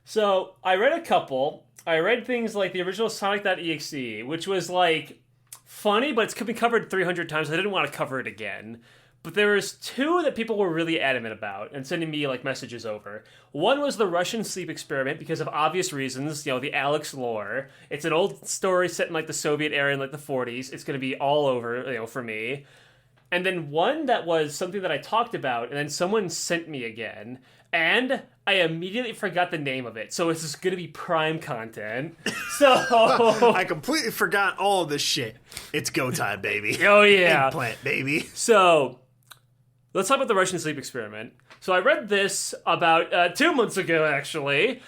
So I read a couple. I read things like the original Sonic.exe, which was like funny, but it's been covered 300 times. I didn't want to cover it again. But there was two that people were really adamant about and sending me like messages over. One was the Russian sleep experiment because of obvious reasons, the Aleks lore. It's an old story set in like the Soviet era in like the 40s. It's going to be all over, for me. And then one that was something that I talked about and then someone sent me again. And I immediately forgot the name of it. So it's just going to be prime content. So I completely forgot all of this shit. It's go time, baby. Oh, yeah. Eggplant, baby. So let's talk about the Russian sleep experiment. So I read this about 2 months ago, actually.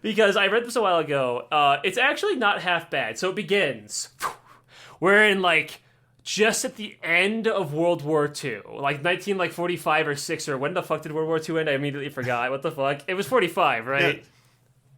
Because I read this a while ago. It's actually not half bad. So it begins. We're in just at the end of World War II, like 1945 or 6, or when the fuck did World War II end? I immediately forgot. What the fuck? It was 45, right?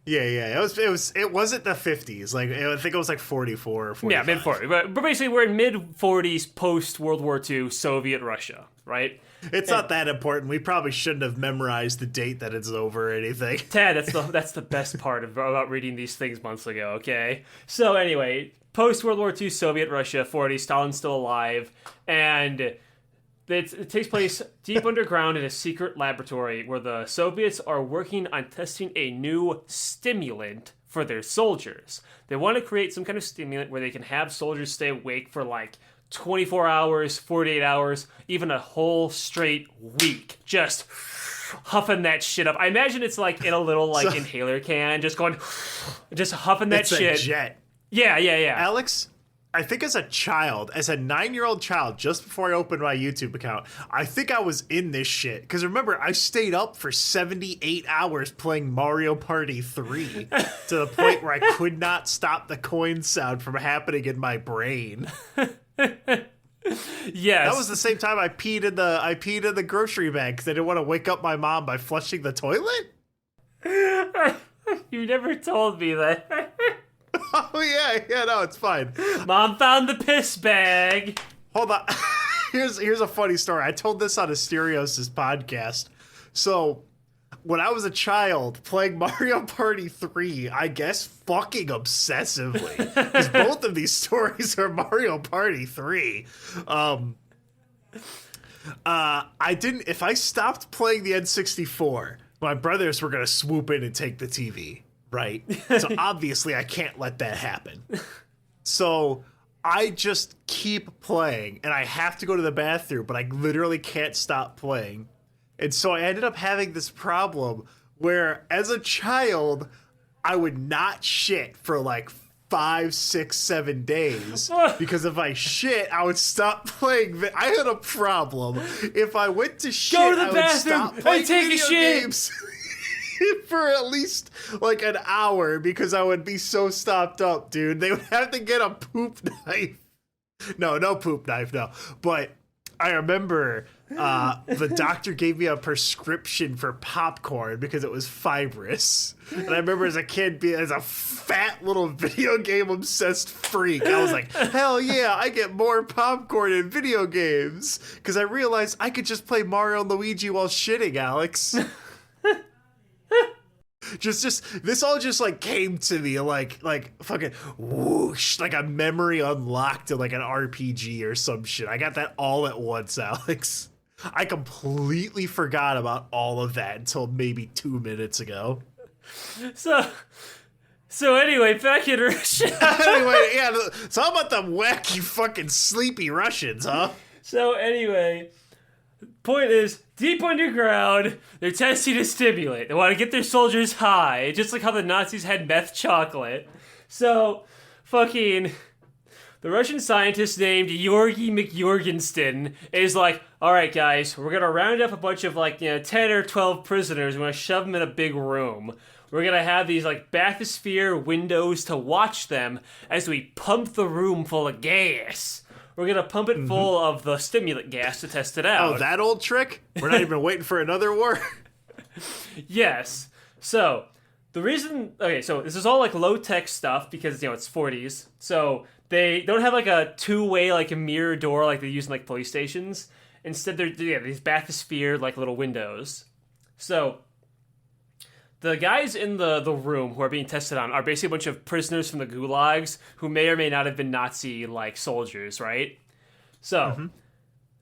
Yeah. It wasn't the 50s. I think it was 44 or 45. Yeah, mid 40s. But basically, we're in mid 40s post World War II Soviet Russia, right? It's not that important. We probably shouldn't have memorized the date that it's over or anything. Tad, that's the best part about reading these things months ago. Okay. So anyway. Post-World War II Soviet Russia, 40, Stalin's still alive, and it takes place deep underground in a secret laboratory where the Soviets are working on testing a new stimulant for their soldiers. They want to create some kind of stimulant where they can have soldiers stay awake for 24 hours, 48 hours, even a whole straight week, just huffing that shit up. I imagine it's in a little inhaler can, just huffing that shit. It's a jet. Yeah. Alex, I think as a 9-year-old child, just before I opened my YouTube account, I think I was in this shit. Because remember, I stayed up for 78 hours playing Mario Party 3 to the point where I could not stop the coin sound from happening in my brain. Yes. That was the same time I peed in the grocery bag because I didn't want to wake up my mom by flushing the toilet. You never told me that. Oh, yeah, no, it's fine. Mom found the piss bag. Hold on. Here's a funny story. I told this on Asterios' podcast. So, when I was a child playing Mario Party 3, I guess fucking obsessively, because both of these stories are Mario Party 3. If I stopped playing the N64, my brothers were going to swoop in and take the TV. Right. So obviously I can't let that happen. So I just keep playing, and I have to go to the bathroom, but I literally can't stop playing. And so I ended up having this problem where, as a child, I would not shit for like 5, 6, 7 days because if I shit, I would stop playing. I had a problem. If I went to shit, Go to the I would bathroom stop playing and take a video shit. games for at least like an hour because I would be so stopped up, dude. They would have to get a poop knife. No poop knife, no. But I remember the doctor gave me a prescription for popcorn because it was fibrous. And I remember as a kid, as a fat little video game obsessed freak, I was like, hell yeah, I get more popcorn in video games. Because I realized I could just play Mario and Luigi while shitting, Alex. Just this all just like came to me like fucking whoosh, like a memory unlocked to like an RPG or some shit. I got that all at once, Alex. I completely forgot about all of that until maybe 2 minutes ago. So anyway, back in Russia. Anyway, yeah. So how about the wacky fucking sleepy Russians, huh? So anyway, point is, deep underground, they're testing a stimulant. They want to get their soldiers high, just like how the Nazis had meth chocolate. So, fucking, the Russian scientist named Georgy McJorgensen is like, all right, guys, we're going to round up a bunch of, 10 or 12 prisoners. We're going to shove them in a big room. We're going to have these, bathysphere windows to watch them as we pump the room full of gas. We're going to pump it full of the stimulant gas to test it out. Oh, that old trick? We're not even waiting for another war? Yes. So, the reason... Okay, so this is all, low-tech stuff because, it's 40s. So, they don't have, a two-way, a mirror door like they use in, police stations. Instead, they're these bathysphere, little windows. So, the guys in the room who are being tested on are basically a bunch of prisoners from the gulags who may or may not have been Nazi soldiers, right? So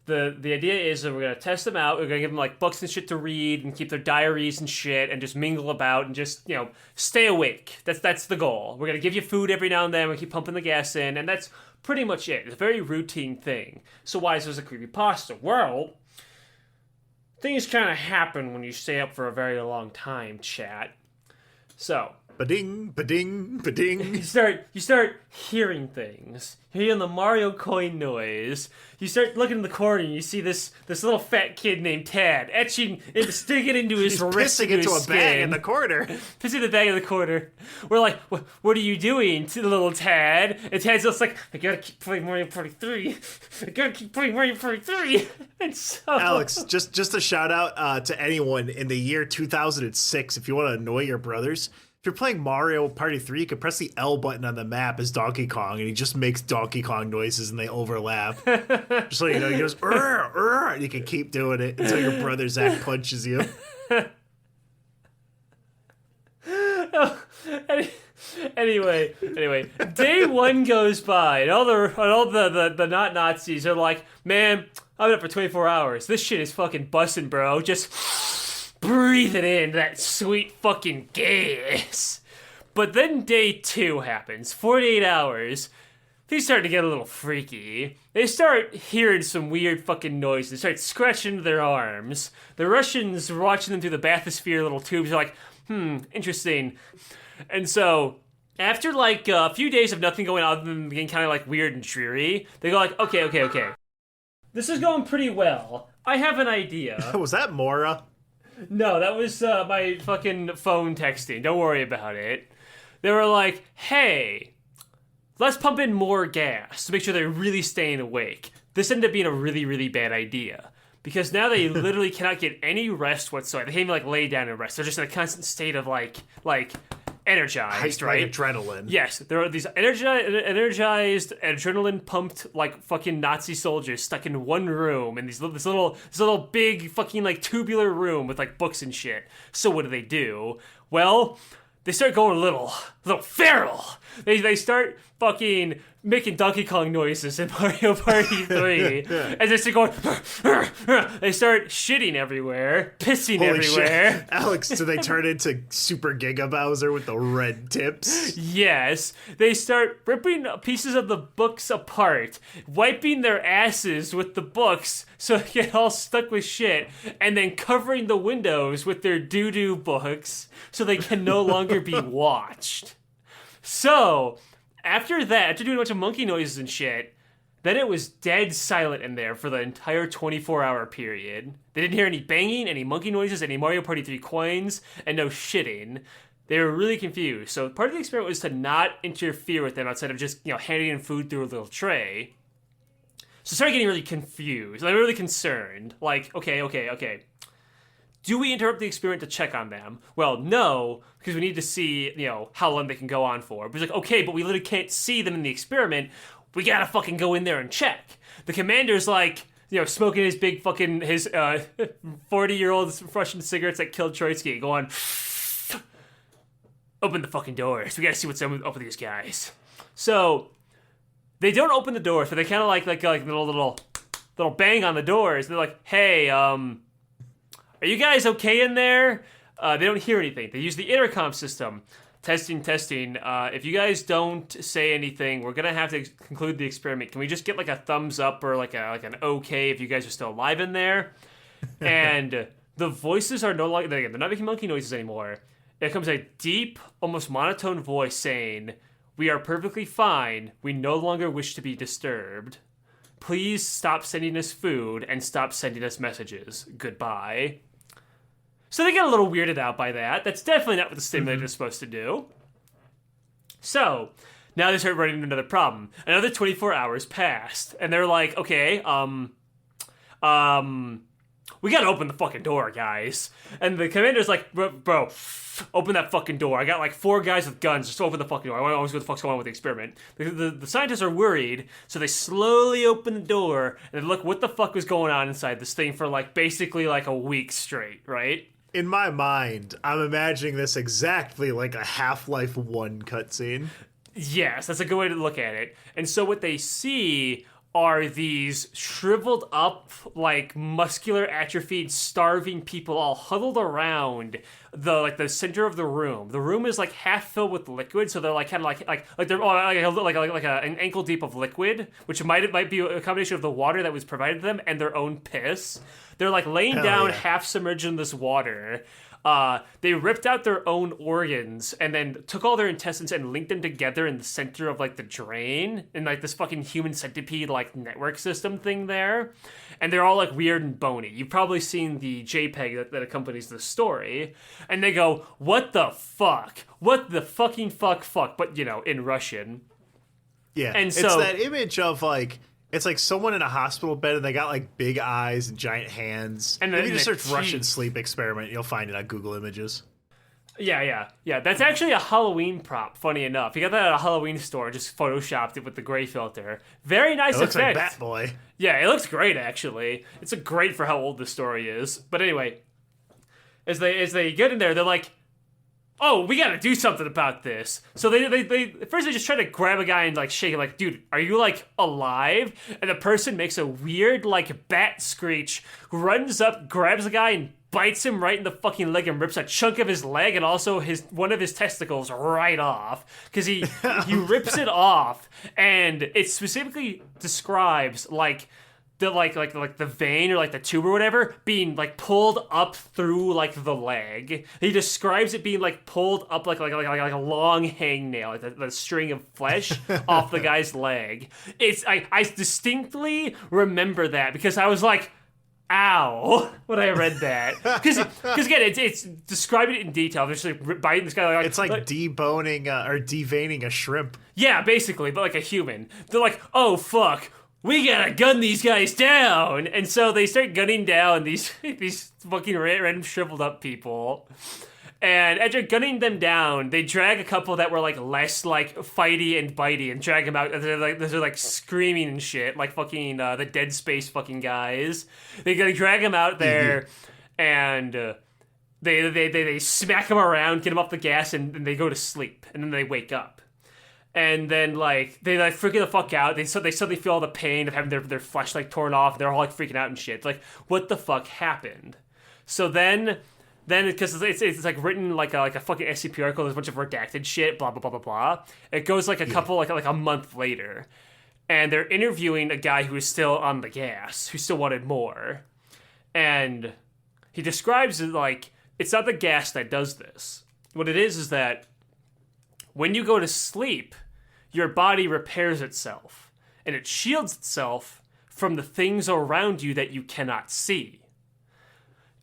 the idea is that we're gonna test them out. We're gonna give them books and shit to read and keep their diaries and shit and just mingle about and just stay awake. That's the goal. We're gonna give you food every now and then. We keep pumping the gas in, and that's pretty much it. It's a very routine thing. So why is this a creepypasta? Well, things kind of happen when you stay up for a very long time, chat. So, Ba-ding, ba-ding, ba-ding. you start hearing things. You're hearing the Mario coin noise. You start looking in the corner and you see this little fat kid named Tad sticking into his wrist Pissing into a bag in the corner. Pissing in the bag in the corner. We're like, what are you doing to the little Tad? And Tad's just like, I gotta keep playing Mario Party 3. I gotta keep playing Mario Party 3. And so... Alex, just a shout out to anyone in the year 2006, if you want to annoy your brothers. If you're playing Mario Party 3, you can press the L button on the map as Donkey Kong, and he just makes Donkey Kong noises, and they overlap. Just so you know, he goes, and you can keep doing it until your brother Zach punches you. Anyway, day one goes by, and all the not Nazis are like, man, I've been up for 24 hours. This shit is fucking busting, bro. Just breathing in that sweet fucking gas. But then day two happens, 48 hours. Things start to get a little freaky. They start hearing some weird fucking noises. They start scratching their arms. The Russians are watching them through the bathysphere little tubes. They're like, interesting. And so, after a few days of nothing going on other than getting kind of weird and dreary, they go okay. This is going pretty well. I have an idea. Was that Mora? No, that was my fucking phone texting. Don't worry about it. They were like, hey, let's pump in more gas to make sure they're really staying awake. This ended up being a really, really bad idea. Because now they literally cannot get any rest whatsoever. They can't even lay down and rest. They're just in a constant state of energized, right? Adrenaline. Yes, there are these energized, adrenaline-pumped, fucking Nazi soldiers stuck in one room in this little big fucking tubular room with books and shit. So what do? Well, they start going a little feral. They start fucking making Donkey Kong noises in Mario Party 3. And they start going, they start shitting everywhere, pissing Holy everywhere. shit. Alex, do they turn into Super-Giga-Bowser with the red tips? Yes, they start ripping pieces of the books apart, wiping their asses with the books so they get all stuck with shit, and then covering the windows with their doodoo books so they can no longer be watched. So, after that, after doing a bunch of monkey noises and shit, then it was dead silent in there for the entire 24-hour period. They didn't hear any banging, any monkey noises, any Mario Party 3 coins, and no shitting. They were really confused. So part of the experiment was to not interfere with them outside of just, handing in food through a little tray. So I started getting really confused. Like, really concerned. Like, okay. Do we interrupt the experiment to check on them? Well, no, because we need to see, how long they can go on for. But he's like, okay, but we literally can't see them in the experiment. We gotta fucking go in there and check. The commander's like, smoking his big fucking, his 40-year-old Russian cigarettes that killed Troitsky, going, open the fucking doors. We gotta see what's up with these guys. So, they don't open the doors, but they kind of like little bang on the doors. They're like, hey, are you guys okay in there? They don't hear anything. They use the intercom system. Testing. If you guys don't say anything, we're gonna have to conclude the experiment. Can we just get like a thumbs up or like an okay if you guys are still alive in there? And the voices are no longer, they're not making monkey noises anymore. It comes a deep, almost monotone voice saying, "We are perfectly fine. We no longer wish to be disturbed. Please stop sending us food and stop sending us messages. Goodbye." So they get a little weirded out by that. That's definitely not what the simulator is supposed to do. So, now they start running into another problem. Another 24 hours passed. And they're like, okay, we gotta open the fucking door, guys. And the commander's like, bro, open that fucking door. I got like 4 guys with guns. Just open the fucking door. I want to know what the fuck's going on with the experiment. The scientists are worried, so they slowly open the door and look what the fuck was going on inside this thing for like basically like a week straight, right? In my mind, I'm imagining this exactly like a Half-Life 1 cutscene. Yes, that's a good way to look at it. And so what they see are these shriveled up, like muscular atrophied, starving people all huddled around the center of the room. The room is like half filled with liquid, so they're like kind of like they're an ankle deep of liquid, which might be a combination of the water that was provided to them and their own piss. They're like laying down half submerged in this water. They ripped out their own organs and then took all their intestines and linked them together in the center of like the drain in like this fucking human centipede like network system thing there. And they're all like weird and bony. You've probably seen the JPEG that accompanies the story. And they go, what the fuck? What the fucking fuck? But in Russian. Yeah. And it's so that image of like, it's like someone in a hospital bed and they got like big eyes and giant hands. And if you just search Russian sleep experiment, you'll find it on Google Images. Yeah. That's actually a Halloween prop, funny enough. You got that at a Halloween store, just photoshopped it with the gray filter. Very nice effect. It looks like Bat Boy. Yeah, it looks great, actually. It's great for how old the story is. But anyway, as they get in there, they're like, oh, we gotta do something about this. So they first they just try to grab a guy and like shake him, like, dude, are you like alive? And the person makes a weird like bat screech, runs up, grabs the guy and bites him right in the fucking leg and rips a chunk of his leg and also one of his testicles right off. Because he rips it off, and it specifically describes like the vein or like the tube or whatever being like pulled up through like the leg. He describes it being like pulled up like a long hangnail, like the string of flesh off the guy's leg. I distinctly remember that because I was like, ow, when I read that. Because again, it's describing it in detail. They're just like biting this guy. It's like deboning or deveining a shrimp. Yeah, basically, but like a human. They're like, oh fuck, we gotta gun these guys down. And so they start gunning down these fucking random shriveled up people. And after gunning them down, they drag a couple that were like less like fighty and bitey and drag them out. They're like screaming and shit, like fucking the Dead Space fucking guys. They drag them out there, and they smack them around, get them off the gas, and they go to sleep, and then they wake up. And then, like, they, like, freaking the fuck out. They suddenly feel all the pain of having their flesh, like, torn off. They're all, like, freaking out and shit. Like, what the fuck happened? So then because it's like written like a fucking SCP article, there's a bunch of redacted shit, blah, blah, blah, blah, blah. It goes, like, a couple, like a month later. And they're interviewing a guy who is still on the gas, who still wanted more. And he describes it like, it's not the gas that does this. What it is that when you go to sleep, your body repairs itself, and it shields itself from the things around you that you cannot see.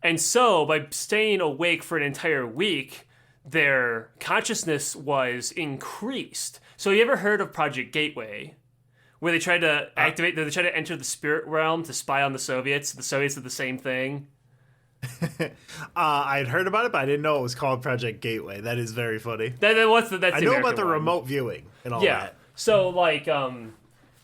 And so, by staying awake for an entire week, their consciousness was increased. So you ever heard of Project Gateway? Where they tried to activate, they tried to enter the spirit realm to spy on the Soviets. The Soviets did the same thing. I'd heard about it, but I didn't know it was called Project Gateway. That is very funny. That's I know about the remote viewing and all that. So, like,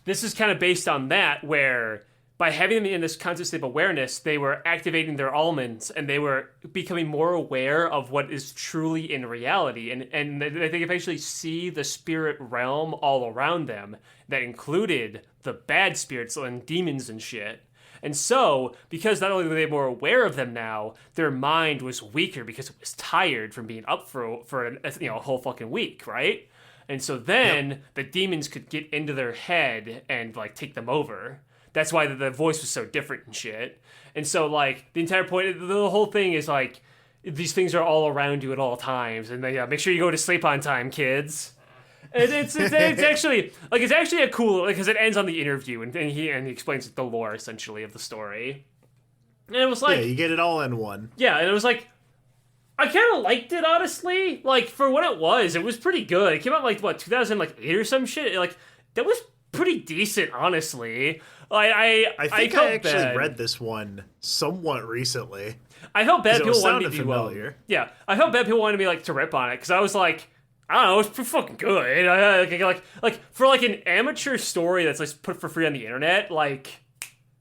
this is kind of based on that, where by having them in this constant state of awareness, they were activating their elements, and they were becoming more aware of what is truly in reality. And they could eventually see the spirit realm all around them. That included the bad spirits and demons and shit. And so, because not only were they more aware of them now, their mind was weaker because it was tired from being up for a whole fucking week, right? And so then the demons could get into their head and, like, take them over. That's why the voice was so different and shit. And so, like, the entire point, the whole thing is, like, these things are all around you at all times. And they, make sure you go to sleep on time, kids. And it's actually a cool, because it ends on the interview, and he explains the lore, essentially, of the story. And it was like... Yeah, you get it all in one. Yeah, and it was like... I kind of liked it, honestly. Like, for what it was pretty good. It came out, like, 2008 or some shit? Like, that was pretty decent, honestly. I think I actually read this one somewhat recently. I felt bad people wanted me to be familiar. Yeah, I felt bad people wanted me, like, to rip on it, because I was like... I don't know, it's pretty fucking good. Like for, like, an amateur story that's, like, put for free on the internet, like,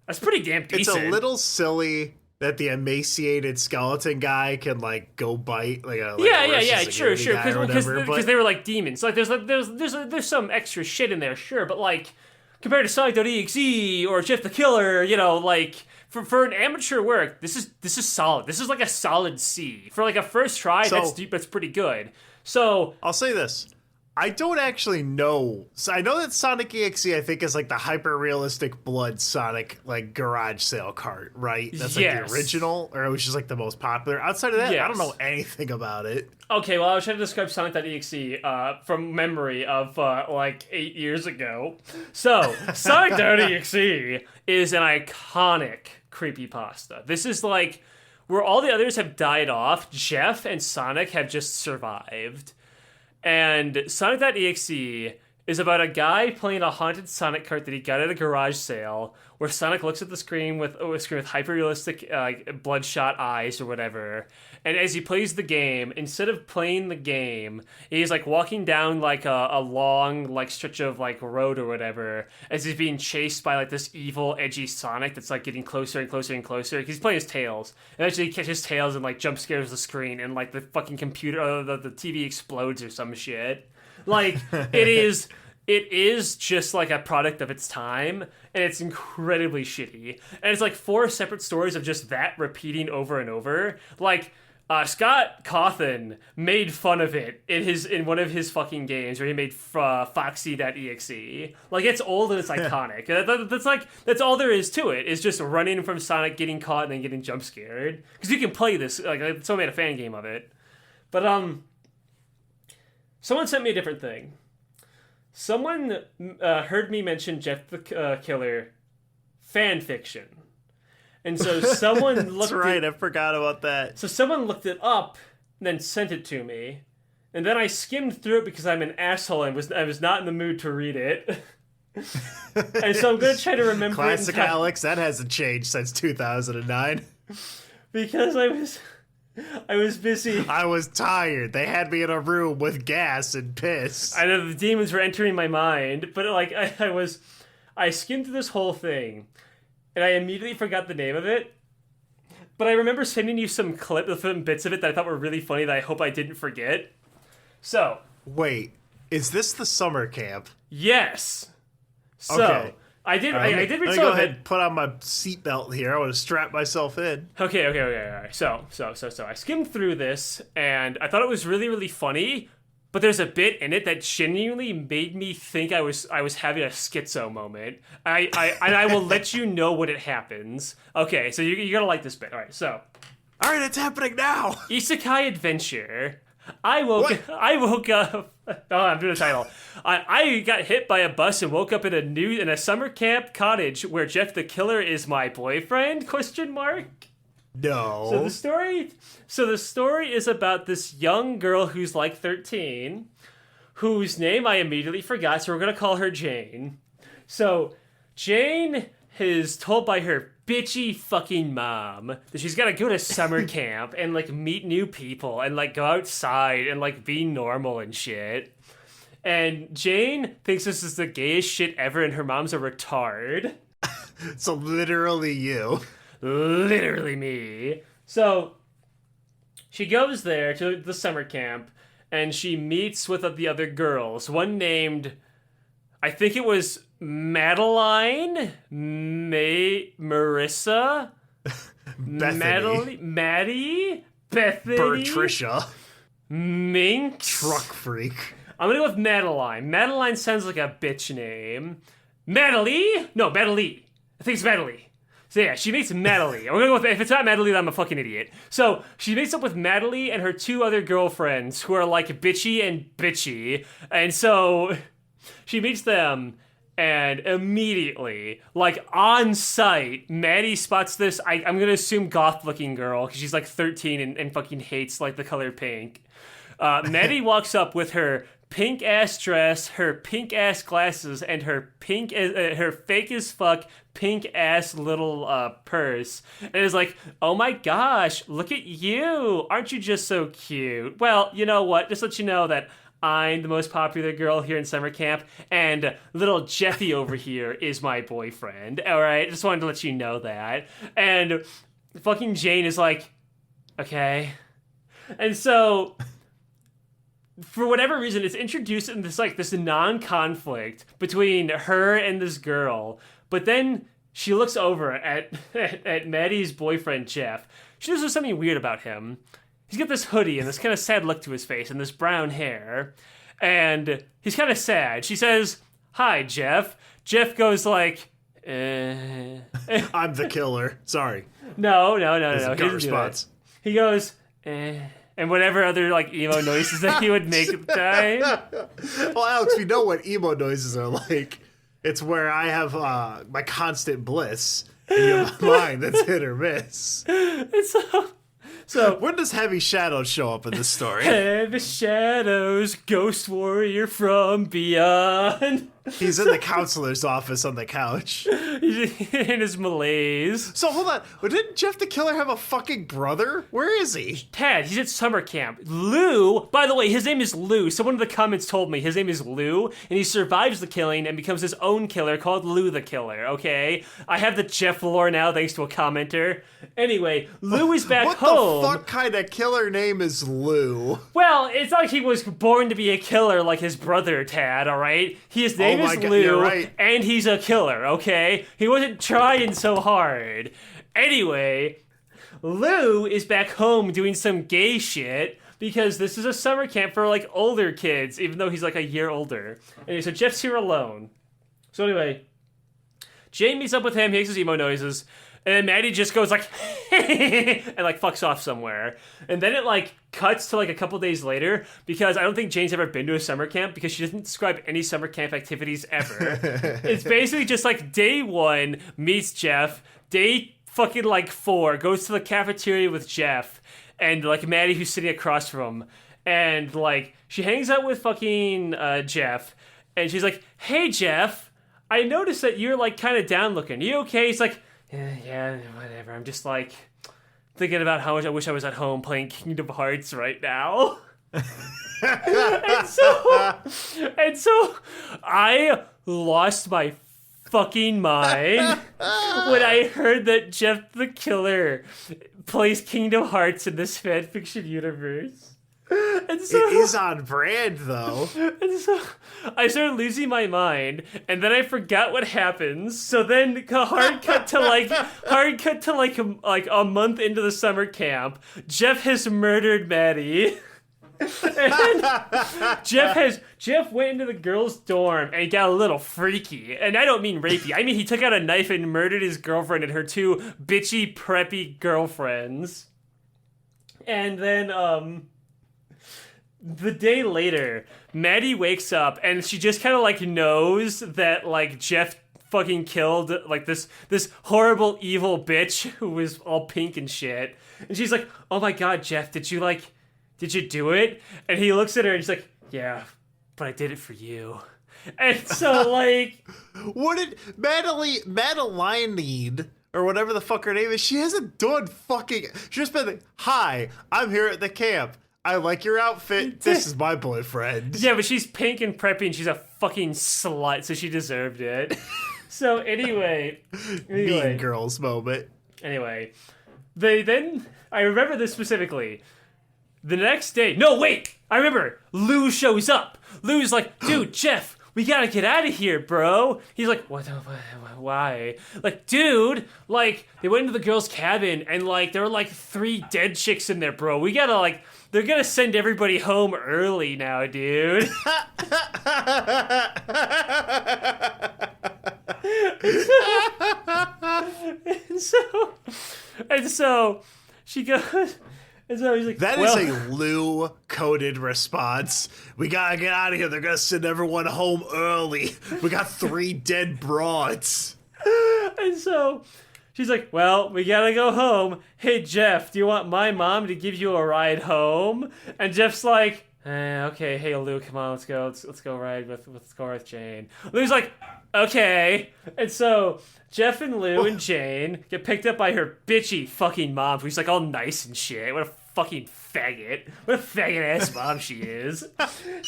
that's pretty damn decent. It's a little silly that the emaciated skeleton guy can, like, go bite, like a sure, because they were, like, demons. Like, there's some extra shit in there, sure, but, like, compared to Sonic.exe or Jeff the Killer, you know, like, for an amateur work, this is solid. This is, like, a solid C. For, like, a first try, that's pretty good. So I'll say this. I don't actually know. So I know that Sonic.exe, I think, is like the hyper-realistic blood Sonic, like, garage sale cart, right? That's like the original, or it was just like the most popular. Outside of that, I don't know anything about it. Okay, well, I was trying to describe Sonic.exe from memory of like 8 years ago. So Sonic.exe is an iconic creepypasta. This is like where all the others have died off. Jeff and Sonic have just survived. And Sonic.exe is about a guy playing a haunted Sonic cart that he got at a garage sale, where Sonic looks at the screen with hyper-realistic bloodshot eyes or whatever. And as he plays the game, instead of playing the game, he's like walking down like a long like stretch of like road or whatever, as he's being chased by like this evil, edgy Sonic that's like getting closer and closer and closer. He's playing his Tails. And eventually he catches Tails and like jump scares the screen, and like the fucking computer, the TV explodes or some shit. Like, it is just like a product of its time, and it's incredibly shitty. And it's like 4 separate stories of just that repeating over and over. Like, Scott Cawthon made fun of it in one of his fucking games where he made Foxy.exe. Like, it's old and it's iconic. That's all there is to it, is just running from Sonic, getting caught, and then getting jump scared. Because you can play this, like, someone made a fan game of it. But, someone sent me a different thing. Someone heard me mention Jeff the Killer fan fiction. And so someone looked That's right, I forgot about that. So someone looked it up and then sent it to me. And then I skimmed through it because I'm an asshole and I was not in the mood to read it. And so I'm going to try to remember Classic Alex, that hasn't changed since 2009. Because I was busy. I was tired. They had me in a room with gas and piss. I know the demons were entering my mind, but like I skimmed through this whole thing, and I immediately forgot the name of it. But I remember sending you some bits of it that I thought were really funny that I hope I didn't forget. So wait, Is this the summer camp? Yes. So Okay. I did read Let me some go of ahead it. and put on my seatbelt here. I want to strap myself in. Okay. All right. So I skimmed through this, and I thought it was really, really funny. But there's a bit in it that genuinely made me think I was having a schizo moment. I will let you know when it happens. Okay, so you're gonna like this bit. All right, so All right, it's happening now. Isekai Adventure. I woke up. Oh, I'm doing the title. I got hit by a bus and woke up in a summer camp cottage where Jeff the Killer is my boyfriend? Question mark. No. So the story is about this young girl who's like 13, whose name I immediately forgot, so we're gonna call her Jane. So Jane is told by her bitchy fucking mom that she's gotta go to summer camp and like meet new people and like go outside and like be normal and shit. And Jane thinks this is the gayest shit ever, and her mom's a retard. So literally you. Literally me. So she goes there to the summer camp and she meets with the other girls. One named, I think it was Madeline, Marissa, Bethany. Maddie, Bethany, Bertricia. Minx. Truck freak. I'm gonna go with Madeline. Madeline sounds like a bitch name. Madeline? No, Madeline. I think it's Madeline. So yeah, she meets Madeline. We're gonna go with, if it's not Madeline, I'm a fucking idiot. So she meets up with Madeline and her two other girlfriends who are like bitchy and bitchy. And so she meets them, and immediately, like on sight, Maddie spots this, I'm gonna assume goth looking girl, because she's like 13 and fucking hates like the color pink. Maddie walks up with her pink ass dress, her pink ass glasses, and her her fake as fuck pink ass little purse, and is like, "Oh my gosh, look at you! Aren't you just so cute?" Well, you know what? Just let you know that I'm the most popular girl here in summer camp, and little Jeffy over here is my boyfriend. All right, just wanted to let you know that. And fucking Jane is like, "Okay," and so, for whatever reason, it's introduced in this non-conflict between her and this girl. But then she looks over at Maddie's boyfriend, Jeff. She notices something weird about him. He's got this hoodie and this kind of sad look to his face and this brown hair. And he's kind of sad. She says, "Hi, Jeff." Jeff goes like, I'm the killer. Sorry. No. That's He a gut doesn't do response. that. He goes, and whatever other like emo noises that he would make at the time. Well, Alex, we know what emo noises are like. It's where I have my constant bliss, and you have mine that's hit or miss. So When does Heavy Shadows show up in this story? Heavy Shadows, Ghost Warrior from Beyond. He's in the counselor's office on the couch. He's in his malaise. So hold on, but didn't Jeff the Killer have a fucking brother? Where is he? Ted, he's at summer camp. Lou, by the way, his name is Lou. Someone in the comments told me his name is Lou, and he survives the killing and becomes his own killer called Lou the Killer, okay? I have the Jeff lore now thanks to a commenter. Anyway, Lou is back What home. the fuck kind of killer name is Lou? Well, it's not like he was born to be a killer like his brother, Tad, alright? His name is God, Lou, you're right. and he's a killer, okay? He wasn't trying so hard. Anyway, Lou is back home doing some gay shit because this is a summer camp for, like, older kids, even though he's, like, a year older. Anyway, so Jeff's here alone. So anyway, Jane meets up with him, he makes his emo noises, and then Maddie just goes like, and like fucks off somewhere. And then it like cuts to like a couple days later because I don't think Jane's ever been to a summer camp because she doesn't describe any summer camp activities ever. It's basically just like day 1 meets Jeff, day fucking like 4 goes to the cafeteria with Jeff and like Maddie who's sitting across from him. And like she hangs out with fucking Jeff and she's like, "Hey Jeff, I noticed that you're like kind of down looking. You okay?" He's like, yeah, whatever. I'm just like thinking about how much I wish I was at home playing Kingdom Hearts right now. and so I lost my fucking mind when I heard that Jeff the Killer plays Kingdom Hearts in this fanfiction universe. And so, It is on brand, though. And so I started losing my mind, and then I forgot what happens. So then hard cut to like a month into the summer camp. Jeff has murdered Maddie. And Jeff went into the girls' dorm and got a little freaky. And I don't mean rapey. I mean he took out a knife and murdered his girlfriend and her two bitchy, preppy girlfriends. And then, the day later, Maddie wakes up and she just kind of like knows that like Jeff fucking killed like this horrible evil bitch who was all pink and shit. And she's like, "Oh my god, Jeff, did you do it?" And he looks at her and he's like, "Yeah, but I did it for you." And so like, What did Madeline or whatever the fuck her name is? She hasn't done fucking. She's just been like, "Hi, I'm here at the camp. I like your outfit. This is my boyfriend." yeah, but she's pink and preppy and she's a fucking slut, so she deserved it. So anyway, Mean Girls moment. Anyway, I remember this specifically. The next day, no wait, I remember. Lou shows up. Lou's like, "Dude, Jeff, we gotta get out of here, bro." He's like, "What? Why?" Like, dude, like they went into the girls' cabin and like there were like 3 dead chicks in there, bro. We gotta like. They're gonna send everybody home early now, dude. and so she goes, and so he's like, That is a Lou coded response. "We gotta get out of here. They're gonna send everyone home early. We got 3 dead broads." And so she's like, "Well, we gotta go home. Hey, Jeff, do you want my mom to give you a ride home?" And Jeff's like, "Okay, hey, Lou, come on, let's go. Let's go ride with Jane." Lou's like, "Okay." And so Jeff and Lou and Jane get picked up by her bitchy fucking mom, who's like all nice and shit. What a fucking faggot. What a faggot-ass mom she is.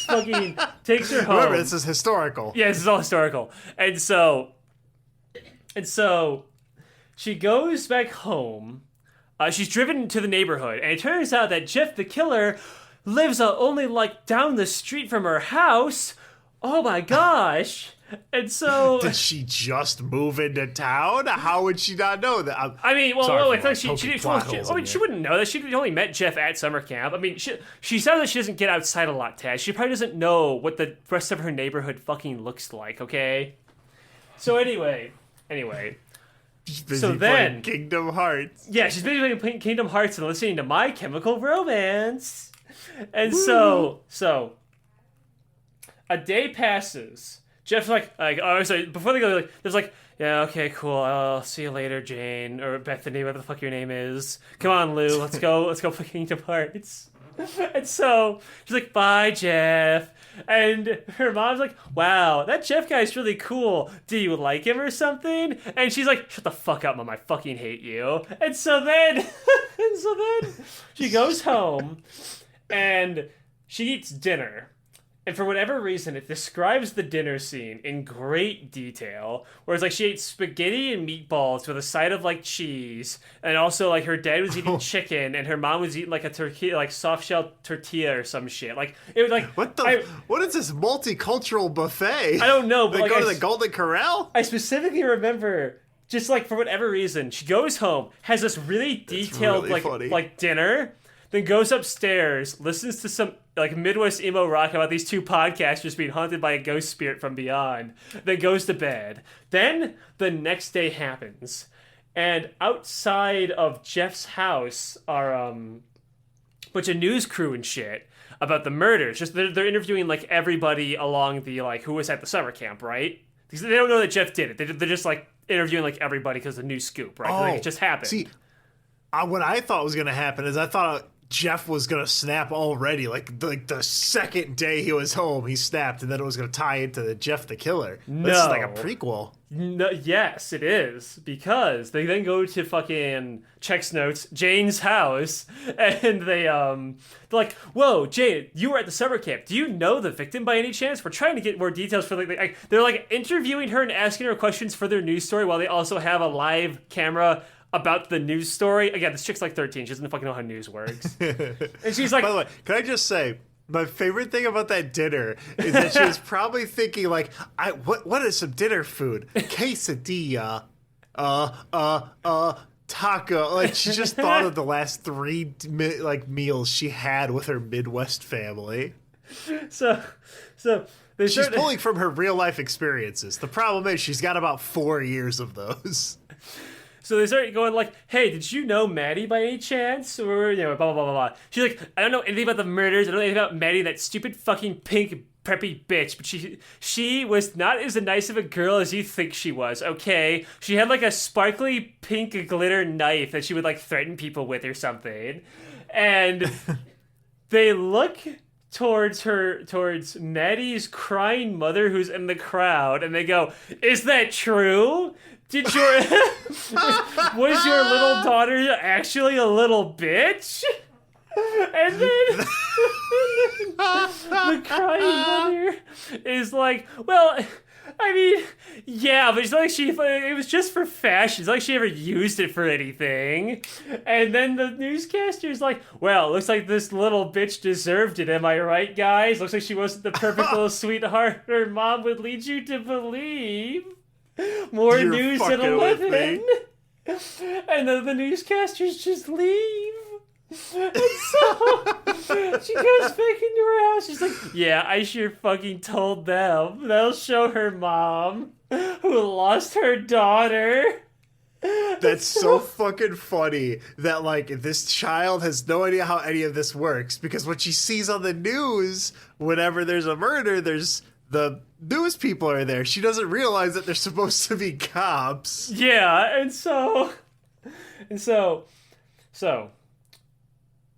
Fucking takes her home. Remember, this is historical. Yeah, this is all historical. And so she goes back home. She's driven to the neighborhood, and it turns out that Jeff the killer lives only like down the street from her house. Oh my gosh! And so Did she just move into town? How would she not know that? I mean, I thought she wouldn't know that. She only met Jeff at summer camp. I mean, she said that she doesn't get outside a lot, Taz. She probably doesn't know what the rest of her neighborhood fucking looks like. Okay. So anyway. So then, Kingdom Hearts. Yeah, she's busy playing Kingdom Hearts and listening to My Chemical Romance. And so a day passes. Jeff's like, oh, sorry, before they go, there's like, "Yeah, okay, cool. I'll see you later, Jane or Bethany, whatever the fuck your name is. Come on, Lou, let's go play Kingdom Hearts." And so she's like, "Bye, Jeff." And her mom's like, "Wow, that Jeff guy's really cool. Do you like him or something?" And she's like, "Shut the fuck up, Mom. I fucking hate you." And so then she goes home and she eats dinner. And for whatever reason, it describes the dinner scene in great detail. Where it's like she ate spaghetti and meatballs with a side of like cheese, and also like her dad was eating chicken, and her mom was eating like a tortilla, like soft shell tortilla or some shit. Like it was like What is this multicultural buffet? I don't know. But They like, go to the Golden Corral. I specifically remember, just like for whatever reason, she goes home, has this really detailed really like dinner, then goes upstairs, listens to some like Midwest emo rock about these 2 podcasters being haunted by a ghost spirit from beyond, then goes to bed. Then the next day happens, and outside of Jeff's house are a bunch of news crew and shit about the murders. Just they're interviewing like everybody along the like who was at the summer camp, right? Because they don't know that Jeff did it. They're just like interviewing like everybody because of the new scoop, right? Like, it just happened. See, what I thought was gonna happen is I thought Jeff was gonna snap already. Like the second day he was home, he snapped, and then it was gonna tie into the Jeff the Killer. No. This is like a prequel. No, yes, it is, because they then go to fucking checks notes Jane's house, and they're like, "Whoa, Jane, you were at the summer camp. Do you know the victim by any chance? We're trying to get more details for they're like interviewing her and asking her questions for their news story while they also have a live camera about the news story. Again, this chick's like 13. She doesn't fucking know how news works. And she's like, by the way, can I just say, my favorite thing about that dinner is that she was probably thinking like, what is some dinner food? Quesadilla, taco. Like, she just thought of the last 3 meals she had with her Midwest family. so She's pulling from her real life experiences. The problem is she's got about 4 years of those. So they start going like, hey, did you know Maddie by any chance? Or, blah, blah, blah, blah, blah. She's like, I don't know anything about the murders. I don't know anything about Maddie, that stupid fucking pink preppy bitch. But she was not as nice of a girl as you think she was, okay? She had like a sparkly pink glitter knife that she would like threaten people with or something. And they look towards Maddie's crying mother who's in the crowd, and they go, is that true? Was your little daughter actually a little bitch? And then the crying mother is like, well, I mean, yeah, but it's not like it was just for fashion. It's not like she ever used it for anything. And then the newscaster's like, well, looks like this little bitch deserved it. Am I right, guys? Looks like she wasn't the perfect little sweetheart her mom would lead you to believe. More You're news at 11. And then the newscasters just leave. And so she goes back into her house. She's like, yeah, I sure fucking told them. They'll show her mom who lost her daughter. That's so fucking funny that, like, this child has no idea how any of this works, because what she sees on the news, whenever there's a murder, there's the news people are there. She doesn't realize that they're supposed to be cops. Yeah, and so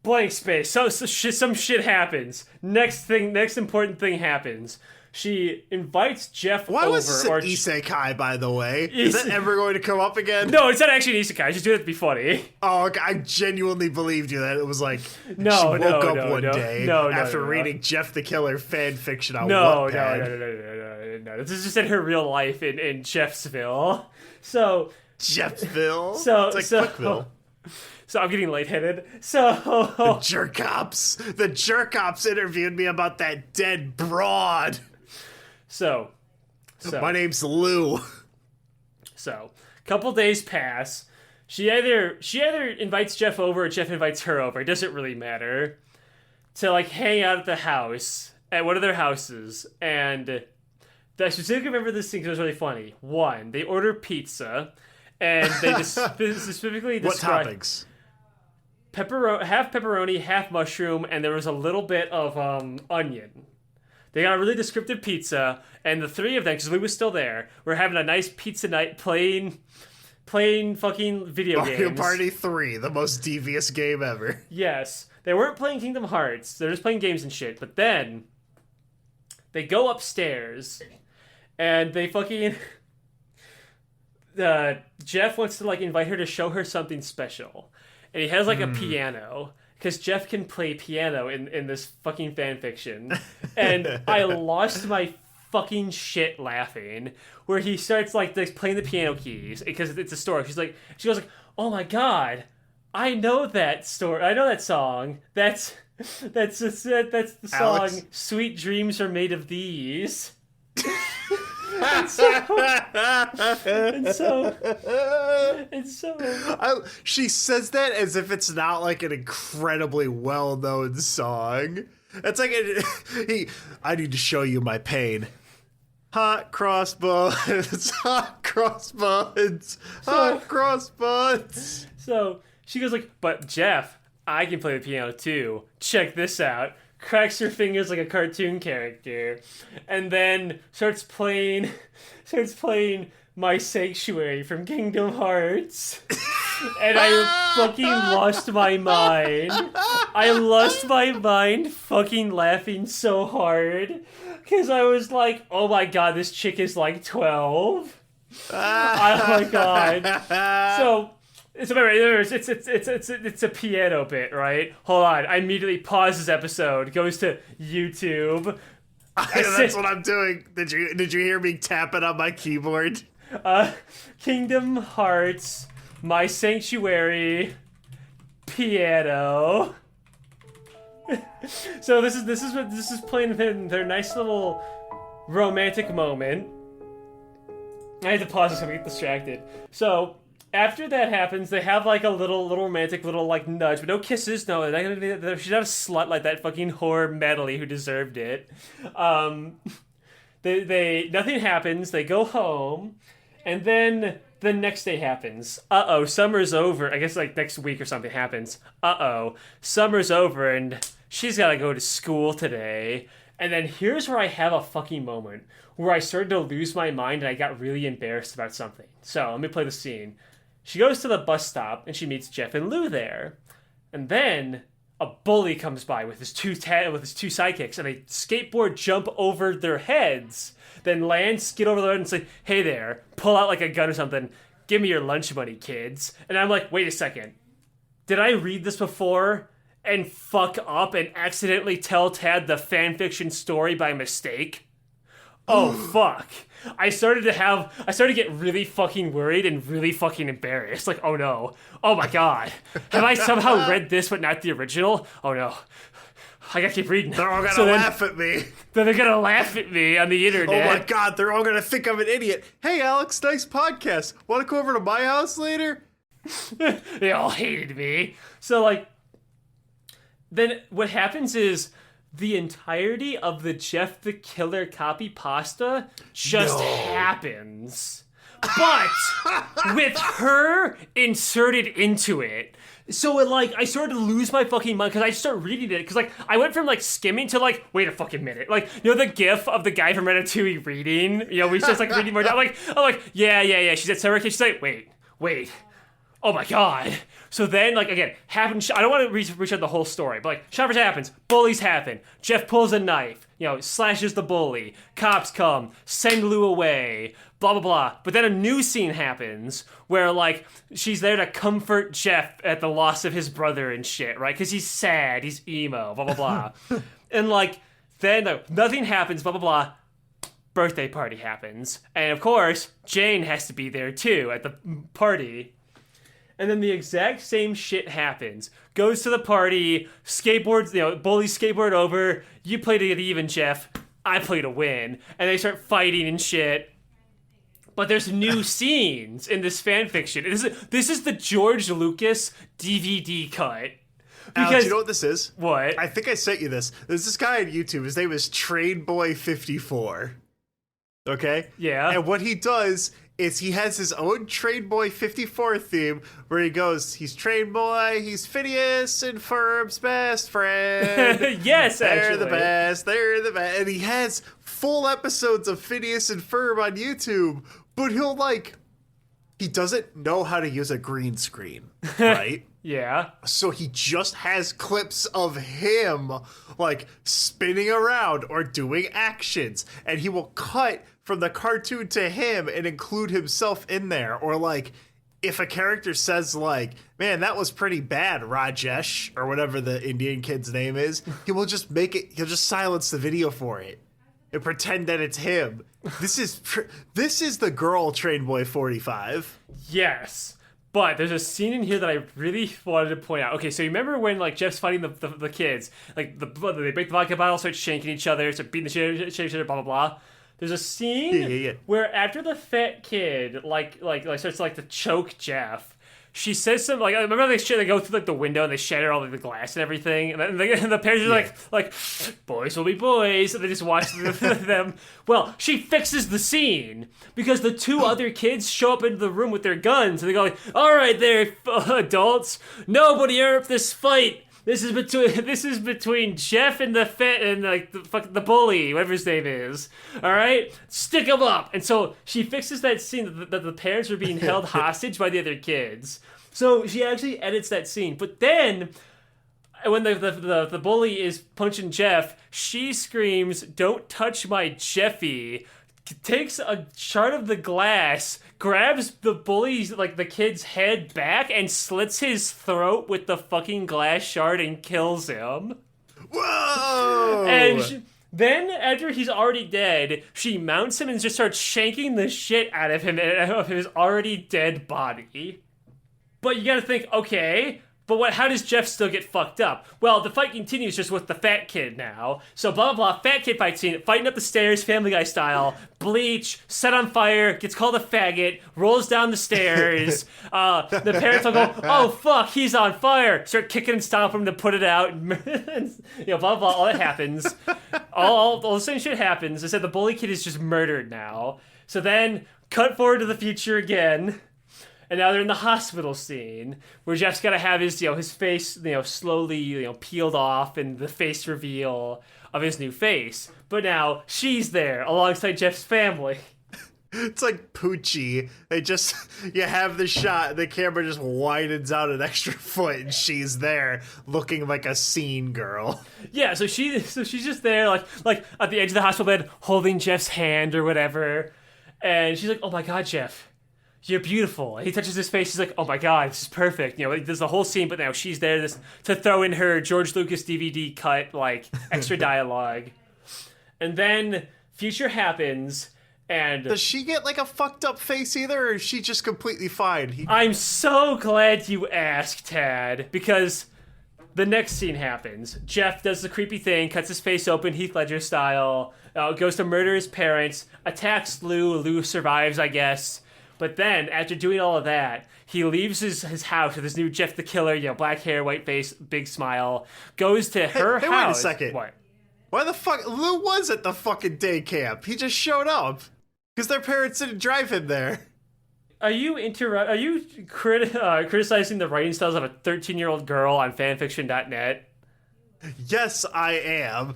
blank space. So some shit happens. Next important thing happens. She invites Jeff Why over. was this an isekai, by the way? Is that ever going to come up again? No, it's not actually an isekai. Just do it to be funny. Oh, okay. I genuinely believed you that it was like she woke up one day after reading Jeff the Killer fan fiction on Wattpad. No. This is just in her real life in Jeffsville. So Jeffsville? It's like Quickville. So I'm getting lightheaded. So the jerk ops interviewed me about that dead broad. So my name's Lou. So a couple days pass. She either invites Jeff over or Jeff invites her over. It doesn't really matter. To like hang out at the house at one of their houses. And I specifically remember this thing because it was really funny. One, they order pizza, and they specifically describe what toppings? Half pepperoni, half mushroom, and there was a little bit of onion. They got a really descriptive pizza, and the three of them, because Lou was still there, were having a nice pizza night playing fucking video games. Mario Party 3, the most devious game ever. Yes. They weren't playing Kingdom Hearts. They're just playing games and shit. But then they go upstairs, and they fucking... Jeff wants to like invite her to show her something special. And he has like a piano. Because Jeff can play piano in this fucking fanfiction. And I lost my fucking shit laughing. Where he starts like playing the piano keys. Because it's a story. She goes like, oh my god. I know that story. I know that song. That's the song. Alex? Sweet dreams are made of these. She says that as if it's not like an incredibly well-known song. It's like I need to show you my pain. Hot crossbones, hot crossbones, hot crossbones. So she goes like, but Jeff, I can play the piano too. Check this out. Cracks her fingers like a cartoon character, and then starts playing My Sanctuary from Kingdom Hearts. And I fucking lost my mind. I lost my mind fucking laughing so hard. Because I was like, oh my god, this chick is like 12. Oh my god. So... remember, it's a piano bit, right? Hold on, I immediately pause this episode, goes to YouTube. That's what I'm doing. Did you hear me tapping on my keyboard? Kingdom Hearts My Sanctuary piano. So this is playing their nice little romantic moment. I had to pause this so I get distracted. So after that happens, they have like a little romantic little like nudge, but no kisses. No, she's not a slut like that fucking whore Medley who deserved it. They nothing happens. They go home, and then the next day happens. Summer's over. I guess like next week or something happens. Summer's over, and she's gotta go to school today. And then here's where I have a fucking moment where I started to lose my mind and I got really embarrassed about something. So let me play the scene. She goes to the bus stop and she meets Jeff and Lou there. And then a bully comes by with his two sidekicks and they skateboard jump over their heads, then land, skid over their head and say, "Hey there," pull out like a gun or something. "Give me your lunch money, kids." And I'm like, wait a second. Did I read this before and fuck up and accidentally tell Tad the fanfiction story by mistake? Oh, fuck. I started to get really fucking worried and really fucking embarrassed. Like, oh no. Oh my god. Have I somehow read this but not the original? Oh no. I gotta keep reading. They're all gonna laugh at me. Then they're gonna laugh at me on the internet. Oh my god, they're all gonna think I'm an idiot. "Hey Alex, nice podcast. Wanna come over to my house later?" They all hated me. So like, then what happens is the entirety of the Jeff the Killer copy pasta just happens. But with her inserted into it. So it like, I started to lose my fucking mind because I started reading it. Because like, I went from like skimming to like, wait a fucking minute. Like, you know the gif of the guy from Ratatouille reading? You know, we just like reading more down. I'm like, yeah. She's at summer camp. She's like, wait. Oh my god. So then, like, again, happens. I don't want to reach out the whole story, but like, shoppers happens, bullies happen. Jeff pulls a knife, slashes the bully. Cops come, send Lou away, blah blah blah. But then a new scene happens where like she's there to comfort Jeff at the loss of his brother and shit, right? Because he's sad, he's emo, blah blah blah. And like then nothing happens, blah blah blah. Birthday party happens, and of course Jane has to be there too at the party. And then the exact same shit happens. Goes to the party, skateboards, bullies skateboard over. You play to get even, Jeff. I play to win. And they start fighting and shit. But there's new scenes in this fanfiction. This is the George Lucas DVD cut. Because, Alex, you know what this is? What? I think I sent you this. There's this guy on YouTube. His name is Trainboy54. Okay? Yeah. And what he does is he has his own Trainboy 54 theme where he goes, he's Trainboy, he's Phineas and Ferb's best friend. Yes, they're the best. And he has full episodes of Phineas and Ferb on YouTube, but he doesn't know how to use a green screen, right? Yeah. So he just has clips of him like spinning around or doing actions, and he will cut from the cartoon to him and include himself in there. Or like if a character says like, "Man, that was pretty bad, Rajesh," or whatever the Indian kid's name is, he'll just silence the video for it and pretend that it's him. This is the girl Trainboy 45. Yes. But there's a scene in here that I really wanted to point out. Okay, so you remember when like Jeff's fighting the kids, like they break the vodka bottle, start shanking each other, start beating the shit out of each other, blah blah blah. There's a scene where after the fat kid like starts like to choke Jeff, she says something like, I remember they go through like the window and they shatter all like, the glass and everything, and the parents are like boys will be boys, and they just watch them. Well, she fixes the scene because the two other kids show up into the room with their guns and they go like, "All right, there, adults, nobody interrupt this fight. This is between Jeff and the bully, whatever his name is. All right, stick them up." And so she fixes that scene that the parents were being held hostage by the other kids. So she actually edits that scene. But then, when the bully is punching Jeff, she screams, "Don't touch my Jeffy!" Takes a shard of the glass, grabs the bully's, like the kid's head back, and slits his throat with the fucking glass shard and kills him. Whoa! And then, after he's already dead, she mounts him and just starts shanking the shit out of him, of his already dead body. But you gotta think, okay, but how does Jeff still get fucked up? Well, the fight continues just with the fat kid now. So blah, blah, blah, fat kid fight scene, fighting up the stairs, Family Guy style, bleach, set on fire, gets called a faggot, rolls down the stairs. The parents will go, oh, fuck, he's on fire. Start kicking and stomping him to put it out. And, blah, blah, all that happens. all the same shit happens. I said the bully kid is just murdered now. So then, cut forward to the future again. And now they're in the hospital scene where Jeff's got to have his, his face, slowly, peeled off and the face reveal of his new face. But now she's there alongside Jeff's family. It's like Poochie. You have the shot, the camera just widens out an extra foot, and she's there looking like a scene girl. Yeah, so she's just there, like at the edge of the hospital bed, holding Jeff's hand or whatever. And she's like, oh my God, Jeff. You're beautiful. And he touches his face. He's like, oh my God, this is perfect. There's the whole scene, but now she's there to throw in her George Lucas DVD cut, extra dialogue. And then future happens, and... Does she get, a fucked up face either, or is she just completely fine? I'm so glad you asked, Tad, because the next scene happens. Jeff does the creepy thing, cuts his face open, Heath Ledger style, goes to murder his parents, attacks Lou. Lou survives, I guess. But then, after doing all of that, he leaves his house with his new Jeff the Killer, black hair, white face, big smile, goes to her house. Wait a second. What? Why the fuck? Lou was at the fucking day camp. He just showed up. Because their parents didn't drive him there. Are you criticizing the writing styles of a 13-year-old girl on fanfiction.net? Yes, I am.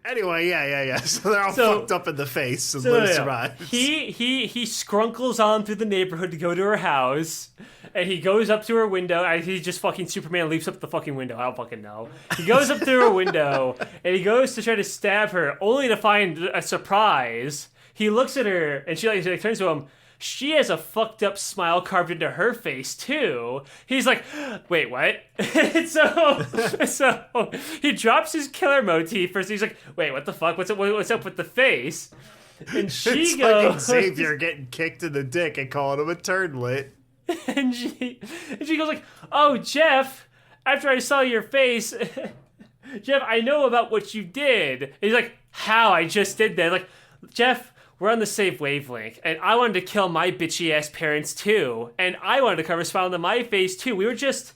Anyway, yeah. So they're all fucked up in the face, and Lou survives. He scrunkles on through the neighborhood to go to her house, and he goes up to her window, and he just fucking Superman leaps up the fucking window. I don't fucking know. He goes up through her window, and he goes to try to stab her, only to find a surprise. He looks at her, and she turns to him. She has a fucked up smile carved into her face, too. He's like, wait, what? so he drops his killer motif first. He's like, wait, what the fuck? What's up with the face? And she goes... like Xavier getting kicked in the dick and calling him a turnlet. And she goes like, oh, Jeff, after I saw your face, Jeff, I know about what you did. And he's like, how? I just did that. Like, Jeff... We're on the same wavelength, and I wanted to kill my bitchy-ass parents, too. And I wanted to carve a smile into my face, too. We were just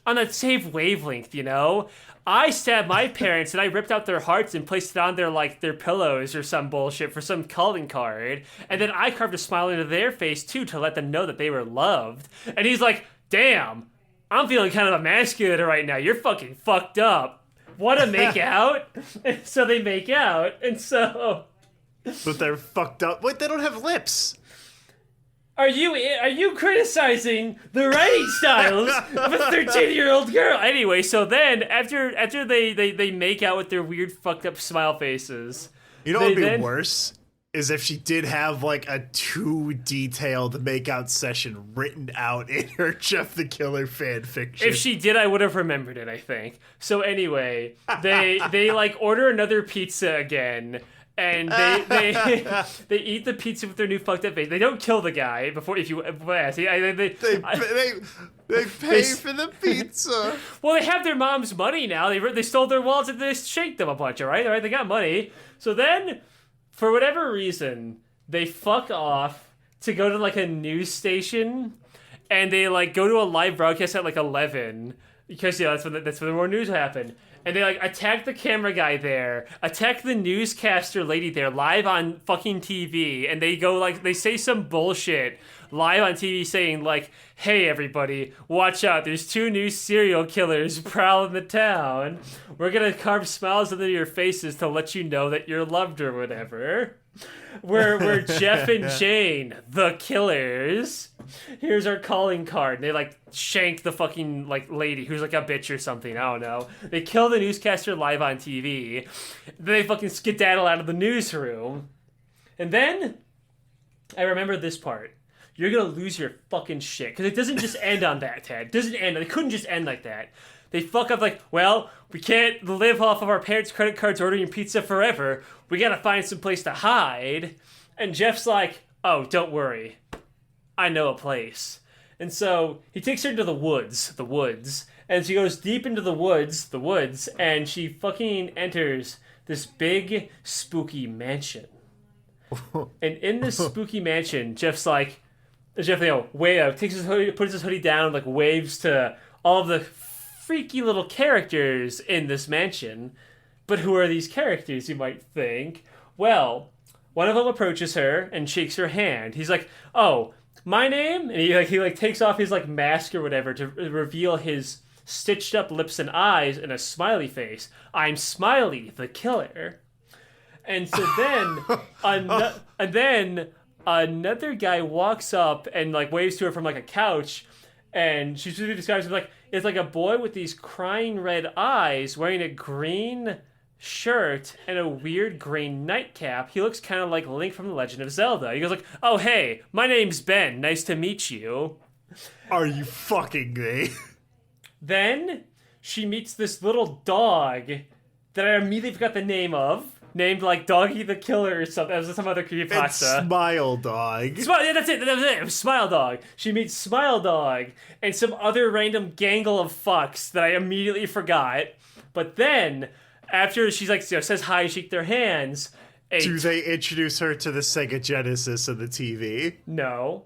on that same wavelength, I stabbed my parents, and I ripped out their hearts and placed it on their pillows or some bullshit for some calling card. And then I carved a smile into their face, too, to let them know that they were loved. And he's like, damn, I'm feeling kind of emasculated right now. You're fucking fucked up. Want to make out? And so they make out, and so... But they're fucked up. Wait, they don't have lips. Are you criticizing the writing styles of a 13-year-old girl? Anyway, so then after they make out with their weird fucked up smile faces, what would be worse is if she did have a too detailed makeout session written out in her Jeff the Killer fan fiction. If she did, I would have remembered it, I think. So anyway, they order another pizza again. And they eat the pizza with their new fucked up face. They don't kill the guy they pay for the pizza. Well, they have their mom's money now. They stole their wallets and they shaked them a bunch. All right, they got money. So then, for whatever reason, they fuck off to go to a news station, and they go to a live broadcast at 11 because that's when the more news happen. And they attack the camera guy there, attack the newscaster lady there live on fucking TV, and they go they say some bullshit live on TV saying hey everybody, watch out, there's 2 new serial killers prowling the town. We're gonna carve smiles into your faces to let you know that you're loved or whatever. We're Jeff and Jane, the killers. Here's our calling card. And they shank the fucking lady who's a bitch or something. I don't know. They kill the newscaster live on TV. Then they fucking skedaddle out of the newsroom. And then I remember this part. You're gonna lose your fucking shit because it doesn't just end on that, Ted. It doesn't end. It couldn't just end like that. They fuck up well, we can't live off of our parents' credit cards ordering pizza forever. We gotta find some place to hide. And Jeff's like, oh, don't worry. I know a place. And so he takes her into the woods, and she goes deep into the woods, and she fucking enters this big, spooky mansion. And in this spooky mansion, Jeff, takes his hoodie, puts his hoodie down, like waves to all of the freaky little characters in this mansion. But who are these characters, you might think? Well, one of them approaches her and shakes her hand. He's like, "Oh, my name?" And he takes off his like mask or whatever to reveal his stitched up lips and eyes and a smiley face. "I'm Smiley, the killer." And so then another guy walks up and like waves to her from like a couch, and she's really describes him like it's like a boy with these crying red eyes wearing a green shirt and a weird green nightcap. He looks kind of like Link from The Legend of Zelda. He goes like, "Oh hey, my name's Ben. Nice to meet you." Are you fucking me? Then she meets this little dog that I immediately forgot the name of. Named like Doggy the Killer or something. That was some other creepypasta. It's Smile Dog. Yeah, that's it. That was it. It was Smile Dog. She meets Smile Dog and some other random gangle of fucks that I immediately forgot. But then, after she's like, says hi, shake their hands. Do they introduce her to the Sega Genesis of the TV? No.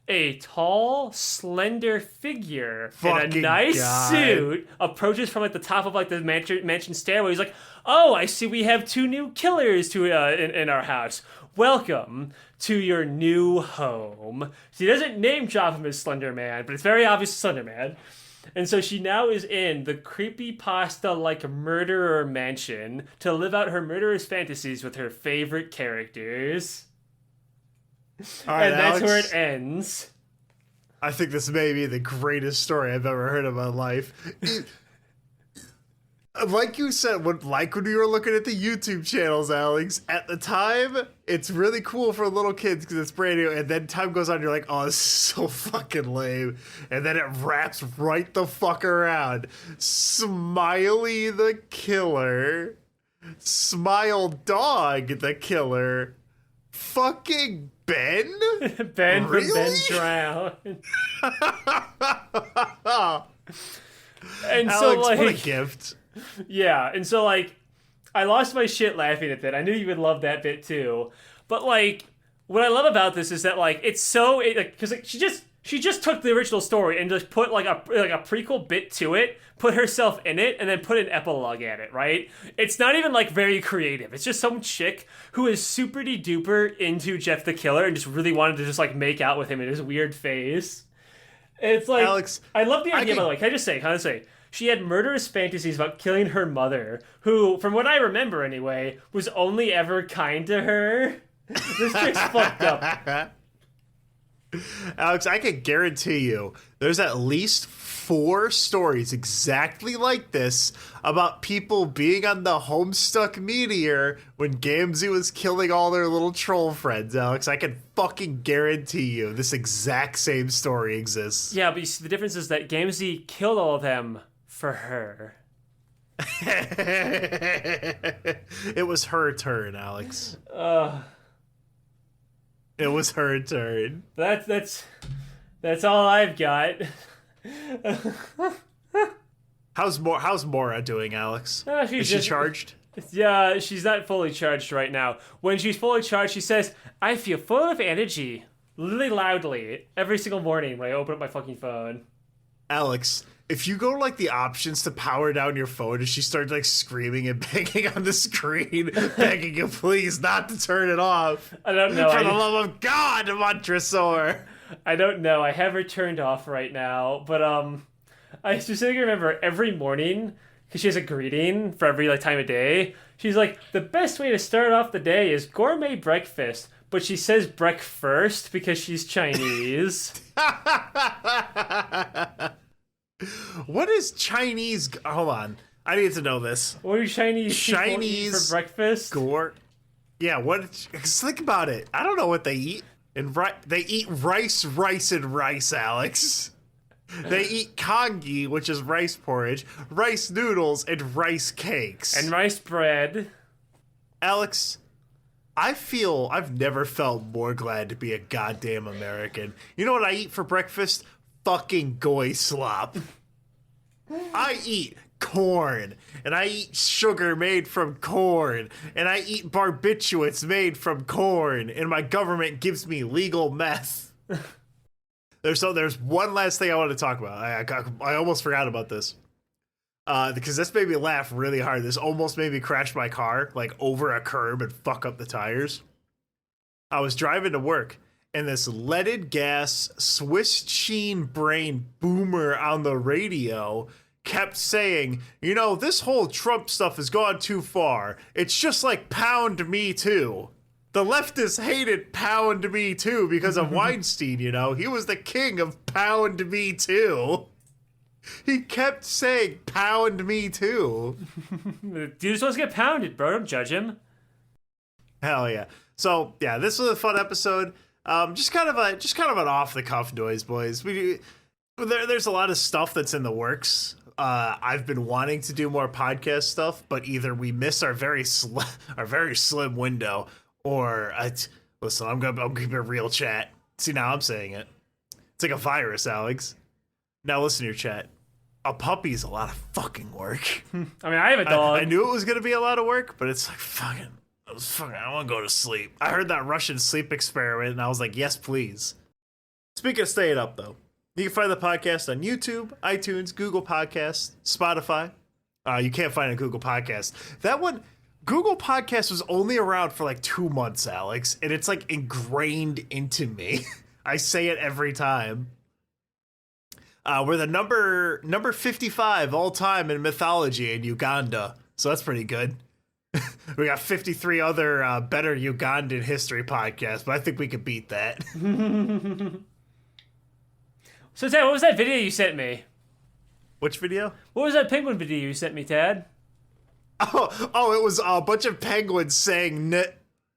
A tall, slender figure Fucking in a nice suit approaches from like the top of like the mansion stairway. He's like, "Oh, I see we have 2 new killers in our house. Welcome to your new home." She doesn't name drop him as Slender Man, but it's very obvious Slender Man. And so she now is in the creepypasta like murderer mansion to live out her murderous fantasies with her favorite characters. All right, And that's Alex, where it ends. I think this may be the greatest story I've ever heard in my life. Like you said, when we were looking at the YouTube channels, Aleks, at the time, it's really cool for little kids because it's brand new, and then time goes on, you're like, "Oh, this is so fucking lame." And then it wraps right the fuck around. Smiley the Killer. Smile Dog the Killer. Fucking Ben? Ben Really? from Ben Drown. And so, Aleks, like, what a gift. Yeah, and so, like, I lost my shit laughing at that. I knew you would love that bit, too. But, like, what I love about this is that, like, it's so... Because like, she just took the original story and just put, like a prequel bit to it, put herself in it, and then put an epilogue at it, right? It's not even, like, very creative. It's just some chick who is super-de-duper into Jeff the Killer and just really wanted to just, like, make out with him in his weird face. And it's like... Aleks, I love the idea, by the way. Can I just say... She had murderous fantasies about killing her mother, who, from what I remember anyway, was only ever kind to her. This chick's fucked up. Aleks, I can guarantee you there's at least 4 stories exactly like this about people being on the Homestuck meteor when Gamzee was killing all their little troll friends, Aleks. I can fucking guarantee you this exact same story exists. Yeah, but you see, the difference is that Gamzee killed all of them for her. It was her turn, Aleks. It was her turn. That's all I've got. How's Mora doing, Aleks? Is she charged? Yeah, she's not fully charged right now. When she's fully charged, she says, "I feel full of energy," really loudly every single morning when I open up my fucking phone. Aleks, if you go to, like, the options to power down your phone and she starts, like, screaming and banging on the screen, begging you please not to turn it off. I don't know. For the love of God, Montresor. I don't know. I have her turned off right now, but I specifically remember every morning, because she has a greeting for every like time of day. She's like, the best way to start off the day is gourmet breakfast, but she says break first because she's Chinese. What is Chinese? Hold on, I need to know this. What do Chinese people eat for breakfast? Yeah, what? Cause think about it. I don't know what they eat. And they eat rice, and rice, Aleks. They eat congee, which is rice porridge, rice noodles, and rice cakes. And rice bread. Aleks, I feel I've never felt more glad to be a goddamn American. You know what I eat for breakfast? fucking goy slop. I eat corn, and I eat sugar made from corn, and I eat barbiturates made from corn, and my government gives me legal meth. There's one last thing I want to talk about. I almost forgot about this. Because this made me laugh really hard. This almost made me crash my car, like, over a curb and fuck up the tires. I was driving to work, and this leaded gas Swiss cheem brain boomer on the radio kept saying, you know, this whole Trump stuff has gone too far. It's just like Pound Me Too. The leftists hated Pound Me Too because of Weinstein, you know? He was the king of Pound Me Too. He kept saying, pound me too. Dude just wants to get pounded, bro. Don't judge him. Hell yeah. So, yeah, this was a fun episode. Just kind of an off-the-cuff Noyz, boys. There's a lot of stuff that's in the works. I've been wanting to do more podcast stuff, but either we miss our very slim window, or listen, I'm keeping a real chat. See, now I'm saying it. It's like a virus, Alex. Now listen to your chat. A puppy's a lot of fucking work. I mean, I have a dog. I knew it was gonna be a lot of work, but it's like fucking. I want to go to sleep. I heard that Russian sleep experiment, and I was like, yes, please. Speaking of staying up, though, you can find the podcast on YouTube, iTunes, Google Podcasts, Spotify. You can't find a Google Podcast. That one, Google Podcast was only around for like 2 months, Alex, and it's like ingrained into me. I say it every time. We're the number 55 all time in mythology in Uganda, so that's pretty good. We got 53 other better Ugandan history podcasts, but I think we could beat that. So, Tad, what was that video you sent me? Which video? What was that penguin video you sent me, Tad? Oh, it was a bunch of penguins saying